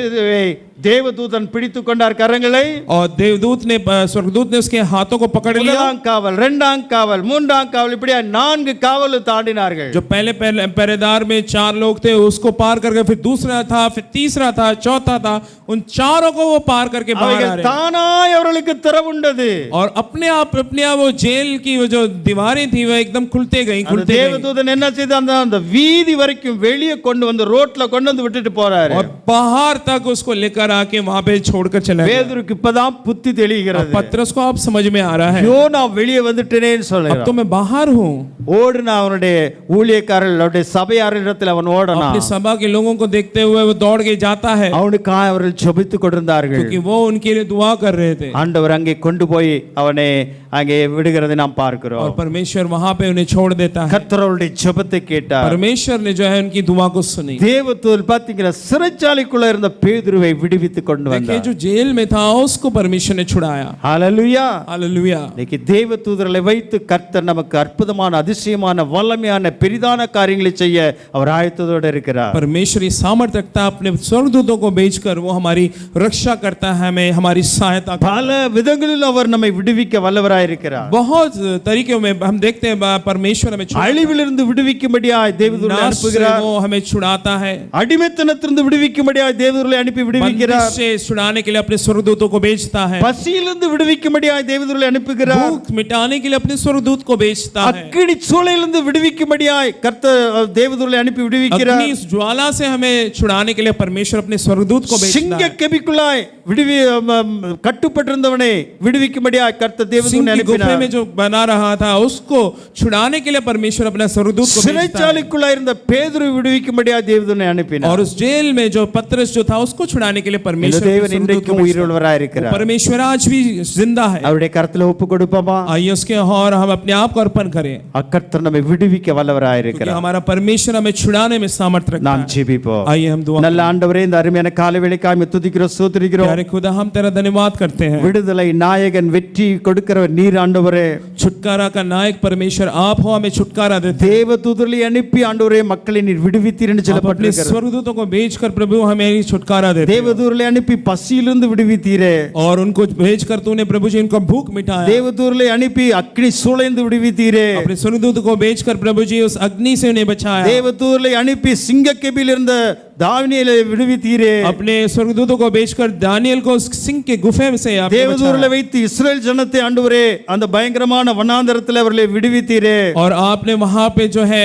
Speaker 1: தேவதூதன் பிடித்துக் கொண்டார் கரங்களை.
Speaker 3: और देवदूत ने, स्वर्गदूत ने उसके हाथों को पकड़ लिया.
Speaker 1: முதலாம் காவல், இரண்டாம் காவல், மூன்றாம் காவல், இப்படியா 4 காவல் தாண்டினார்கள்.
Speaker 3: जो पहले पहरेदार में 4 लोग थे उसको पार करके, फिर दूसरा था, फिर तीसरा था, चौथा था, उन चारों को वो पार करके बाहर आ रहे.
Speaker 1: தானாய் அவர்களுக்கு திறவுண்டது.
Speaker 3: और अपने आप वो जेल की वो जो दीवारें थी वो एकदम खुलते गई.
Speaker 1: தேவதூதன் என்ன செய்தான், அந்த வீதி வரைக்கும் வெளியே கொண்டு வந்து ரோட்ல கொண்டு வந்து விட்டுட்டு போறாரு.
Speaker 3: और बाहर तक उसको लेकर आके वहां पे छोड़कर चला गया.
Speaker 1: பேதுருக்கு இப்பதான் புத்தி தெளிகிறது.
Speaker 3: पतरस को अब समझ में आ रहा है,
Speaker 1: யோ நான் வெளியே வந்துட்டேனேன்னு சொல்றான்.
Speaker 3: अब तो मैं बाहर हूं.
Speaker 1: ஓடுனா அவனுடைய ஊழியக்காரர்கள் அவருடைய சபையாரிடத்தில் அவன் ஓடனா
Speaker 3: अपनी सभा के लोगों को देखते हुए वो दौड़ के जाता है,
Speaker 1: அவனுக்காக அவர்கள் ஜெபித்துக் கொண்டிருந்தார்கள்.
Speaker 3: क्योंकि वो उनके लिए दुआ कर रहे थे
Speaker 1: ஆண்டவர் அங்கே கொண்டு போய் அவனை அங்கே விடுகிறதை நாம் பார்க்கிறோம்.
Speaker 3: और परमेश्वर वहां पे उन्हें छोड़ देता है.
Speaker 1: கர்த்தர் அவருடைய ஜெபத்தை கேட்டார்.
Speaker 3: परमेश्वर ने जो है उनकी दुआ को सुनी.
Speaker 1: தேவதூதன் பாத்தீங்கன்னா சிறைச்சாலைக்குள்ள இருந்த பேதுருவை விடுவித்து கொண்டு
Speaker 3: देखिए
Speaker 1: வந்தார்.
Speaker 3: जो जेल में था उसको परमेश्वर ने छुड़ाया.
Speaker 1: ஹalleluya.
Speaker 3: हालेलुया.
Speaker 1: இன்னைக்கு தேவதூதர்களை வைத்து கர்த்தர் நமக்கு அற்புதமான அதிசயமான வல்லமையான பெரிதான காரியங்களை செய்ய அவர் ஆயத்தத்தோடு இருக்கிறார்.
Speaker 3: परमेश्वर ये सामर्थ्य रखता है, अपने स्वर्गदूतों को भेजकर वो हमारी रक्षा करता है, हमें हमारी सहायता करता है.
Speaker 1: பல விதங்களில் அவர் நம்மை விடுவிக்க வல்லவராய் இருக்கிறார்.
Speaker 3: बहुत तरीकों में हम देखते हैं परमेश्वर हमें
Speaker 1: அழிவிலிருந்து விடுவிக்கும்படியாய் தேவதூதனை அனுப்புகிறார்.
Speaker 3: वो हमें छुड़ाता है.
Speaker 1: அடிமைத்தனத்திலிருந்து விடுவிக்கும்படியாய் தேவதூதனை அனுப்பி விடுவிக்கிறார்.
Speaker 3: बंदिश से छुड़ाने के लिए अपने स्वर्गदूतों को भेजता है.
Speaker 1: பசியிலிருந்து விடுவிக்கும்படியாய் தேவதூதனை அனுப்புகிறார்.
Speaker 3: भूख मिटाने के लिए अपने स्वर्गदूत को भेजता है.
Speaker 1: அக்கினி சூளையிலிருந்து விடுவிக்கும்படியாய் கர்த்தர் தேவதூதனை அனுப்பி விடுவிக்கிறார்.
Speaker 3: अग्नि ज्वाला से हमें छुड़ाने के लिए परमेश्वर अपने स्वर्गदूत को भेजता
Speaker 1: சிங்க
Speaker 3: है.
Speaker 1: கெபிக்குள்ளாய் கட்டுப்பட்டிருந்தவனை விடுவிக்கும்படியாய் கர்த்தர் தேவதூதனை
Speaker 3: सिंह की गुफे
Speaker 1: அனுப்பினார்.
Speaker 3: में जो बना रहा था उसको छुड़ाने के लिए परमेश्वर अपना स्वर्गदूत को भेजता है.
Speaker 1: சிறைச்சாலைக்குள்ளாய் இருந்த பேதுருவை விடுவிக்கும்படியாய் தேவதூதனை அனுப்பினார்.
Speaker 3: और उस जेल में जो पतरस जो था उसको छुड़ाने के लिए परमेश्वर
Speaker 1: தேவன்
Speaker 3: अपने स्वर्गदूत
Speaker 1: இன்றைக்கும்
Speaker 3: को भेजता
Speaker 1: உயிருள்ளவராய்
Speaker 3: है.
Speaker 1: இருக்கிறார்.
Speaker 3: परमेश्वर आज भी जिंदा है.
Speaker 1: அவருடைய கரத்துல ஒப்பு கொடுப்போமா?
Speaker 3: आइए उसके और हम अपने आप को अर्पण करें,
Speaker 1: கர்த்தர் நம்மை விடுவிக்க வல்லவராய்
Speaker 3: क्योंकि
Speaker 1: இருக்கிறார்.
Speaker 3: हमारा परमेश्वर हमें छुड़ाने में सामर्थ्य रखता
Speaker 1: நாம்
Speaker 3: है.
Speaker 1: ஜெபிப்போம்.
Speaker 3: आइए हम दुआ
Speaker 1: நல்ல ஆண்டவரே, இந்த அருமையான காலை வேளைக்காய் உம்மை துதிக்கிறோம், ஸ்தோத்திரிக்கிறோம்.
Speaker 3: प्यारे खुदा हम तेरा धन्यवाद करते हैं.
Speaker 1: விடுதலை நாயகன், வெற்றி கொடுக்கிறவர் நீர் ஆண்டவரே.
Speaker 3: छुटकारा का नायक परमेश्वर आप हो, हमें छुटकारा देते हैं.
Speaker 1: தேவதூதர்களை அனுப்பி ஆண்டவரே மக்களை நீர் விடுவித்தீர் என்று
Speaker 3: आप अपने
Speaker 1: சொல்லப்பட்டிருக்கிறது.
Speaker 3: स्वर्गदूतों को भेजकर प्रभु हमें छुटकारा देते हैं.
Speaker 1: தேவதூதர்களை அனுப்பி பசியிலிருந்து விடுவித்தீரே.
Speaker 3: और उनको भेजकर तूने प्रभु जी इनको भूख मिटाया.
Speaker 1: தேவதூதர்களை அனுப்பி அக்கினி சூளைந்து விடுவித்தீரே.
Speaker 3: अपने स्वर्गदूत को भेजकर प्रभु जी उस अग्नि से उन्हें बचाया.
Speaker 1: தேவதூதர்களை அனுப்பி சிங்கக்கெபியில் இருந்த தானியேலை விடுவித்தீரே.
Speaker 3: अपने स्वर्गदूतों को भेजकर दानियल को उस सिंह के गुफे से आपने
Speaker 1: தேவதூதர்களை
Speaker 3: बचाया.
Speaker 1: வைத்து இஸ்ரவேல் ஜனத்தை ஆண்டவரே அந்த பயங்கரமான வனாந்தரத்தில் அவர்களை விடுவித்தீரே.
Speaker 3: और आपने वहां पे जो है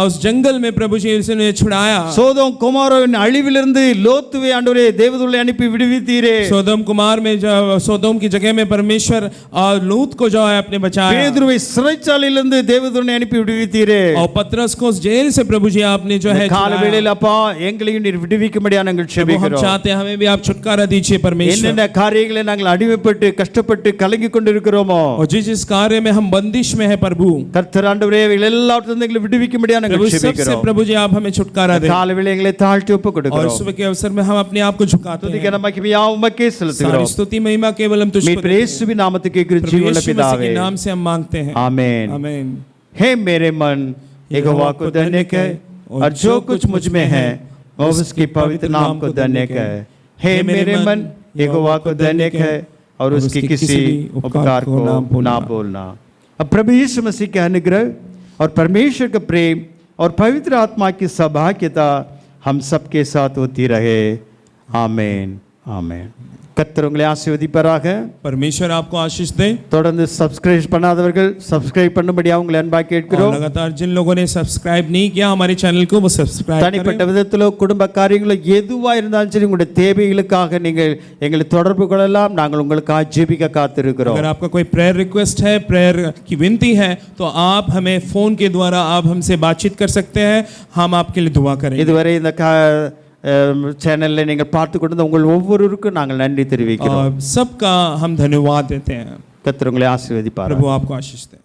Speaker 3: उस जंगल में प्रभु जी ने छुड़ाया.
Speaker 1: சோதோம் குமாரோவின் அழிவிலிருந்து லோத்துவை ஆண்டவரே தேவதூதர்களை அனுப்பி விடுவித்தீரே.
Speaker 3: सोदोम कुमार में जो सोदोम की जगह में परमेश्वर और लूत को जो है आपने बचाया.
Speaker 1: பேதுருவை சிறைச்சாலையிலிருந்து தேவதூதனை அனுப்பி விடுவித்தீரே.
Speaker 3: और पतरस को उस जेल से प्रभु जी आपने जो है
Speaker 1: கால
Speaker 3: छुड़ाया.
Speaker 1: வேளையில் அப்பா எங்களையும் நீர் விடுவிக்கும்படியா நாங்கள்
Speaker 3: वो हम
Speaker 1: ஜெபிக்கிறோம்.
Speaker 3: चाहते हैं हमें भी आप छुटकारा दीजिए परमेश्वर.
Speaker 1: என்னென்ன காரியங்களை நாங்கள் அடிமைப்பட்டு கஷ்டப்பட்டு கலங்கி கொண்டிருக்கிறோமோ
Speaker 3: और जिस जिस कार्य में हम बंदिश में है प्रभु,
Speaker 1: கர்த்தர் ஆண்டவரே இவைகள் எல்லாவற்றிலிருந்து எங்களை விடுவிக்கும்படியா
Speaker 3: प्रभु
Speaker 1: நாங்கள்
Speaker 3: सबसे
Speaker 1: ஜெபிக்கிறோம்.
Speaker 3: प्रभु जी आप हमें छुटकारा दें.
Speaker 1: கால வேளையில் எங்களை தாழ்த்தி ஒப்பு
Speaker 3: और
Speaker 1: கொடுக்கிறோம்.
Speaker 3: सुबह के अवसर में हम अपने आप को झुकाते
Speaker 1: துதிக்க
Speaker 3: हैं.
Speaker 1: நமக்கு உமக்கே
Speaker 3: सारी
Speaker 1: செலுத்துகிறோம்.
Speaker 3: स्तुति महिमा केवल हम तुझको
Speaker 1: மீட்பர்
Speaker 3: देते हैं.
Speaker 1: இயேசுவின் நாமத்துக்கு
Speaker 3: प्रभु
Speaker 1: ஜீவனுள்ள
Speaker 3: यीशु मसीह
Speaker 1: பிதாவே
Speaker 3: के नाम से हम मांगते हैं.
Speaker 1: आमीन.
Speaker 3: आमीन.
Speaker 1: हे मेरे मन यहोवा को धन्य कह और जो कुछ मुझ में है वो उसके पवित्र नाम को धन्य कह. हे मेरे मन यहोवा को धन्य कह और उसकी किसी उपकार को ना बोलना. अब प्रभु यीशु मसीह के अनुग्रह और परमेश्वर का प्रेम और पवित्र आत्मा की सौभाग्यता हम सबके साथ होती रहे. आमीन. आमीन. கர்த்தர் உங்களை ஆசீர்வதிப்பாராக.
Speaker 3: परमेश्वर आपको आशीष दे.
Speaker 1: தொடர்ந்து சப்ஸ்கிரைப் பண்ணாதவர்கள் சப்ஸ்கிரைப் பண்ணும்படியா உங்களை அன்பாக
Speaker 3: और
Speaker 1: கேட்கிறோம்.
Speaker 3: लगातार जिन लोगों ने सब्सक्राइब नहीं किया हमारे चैनल को, वो सब्सक्राइब
Speaker 1: தனிப்பட்ட
Speaker 3: करें.
Speaker 1: விதத்திலோ குடும்ப காரியங்களோ எதுவா இருந்தாலும் சரி உங்களுடைய தேவைகளுக்காக நீங்கள் எங்களை தொடர்பு கொள்ளலாம். நாங்கள் உங்களுக்காக ஜெபிக்க காத்திருக்கிறோம்.
Speaker 3: अगर आपका कोई प्रेयर रिक्वेस्ट है, प्रेयर की विनती है, तो आप हमें फोन के द्वारा आप हमसे बातचीत कर सकते हैं. हम आपके लिए दुआ करेंगे.
Speaker 1: இதுவரை இந்த சேனல்ல நீங்கள் பார்த்து கொண்டு உங்கள் ஒவ்வொருவருக்கும் நாங்கள் நன்றி தெரிவிக்கிறோம்.
Speaker 3: और सबका हम धन्यवाद देते हैं.
Speaker 1: கர்த்தர் உங்களை ஆசீர்வதிப்பார்.
Speaker 3: प्रभु आपको आशीष दे.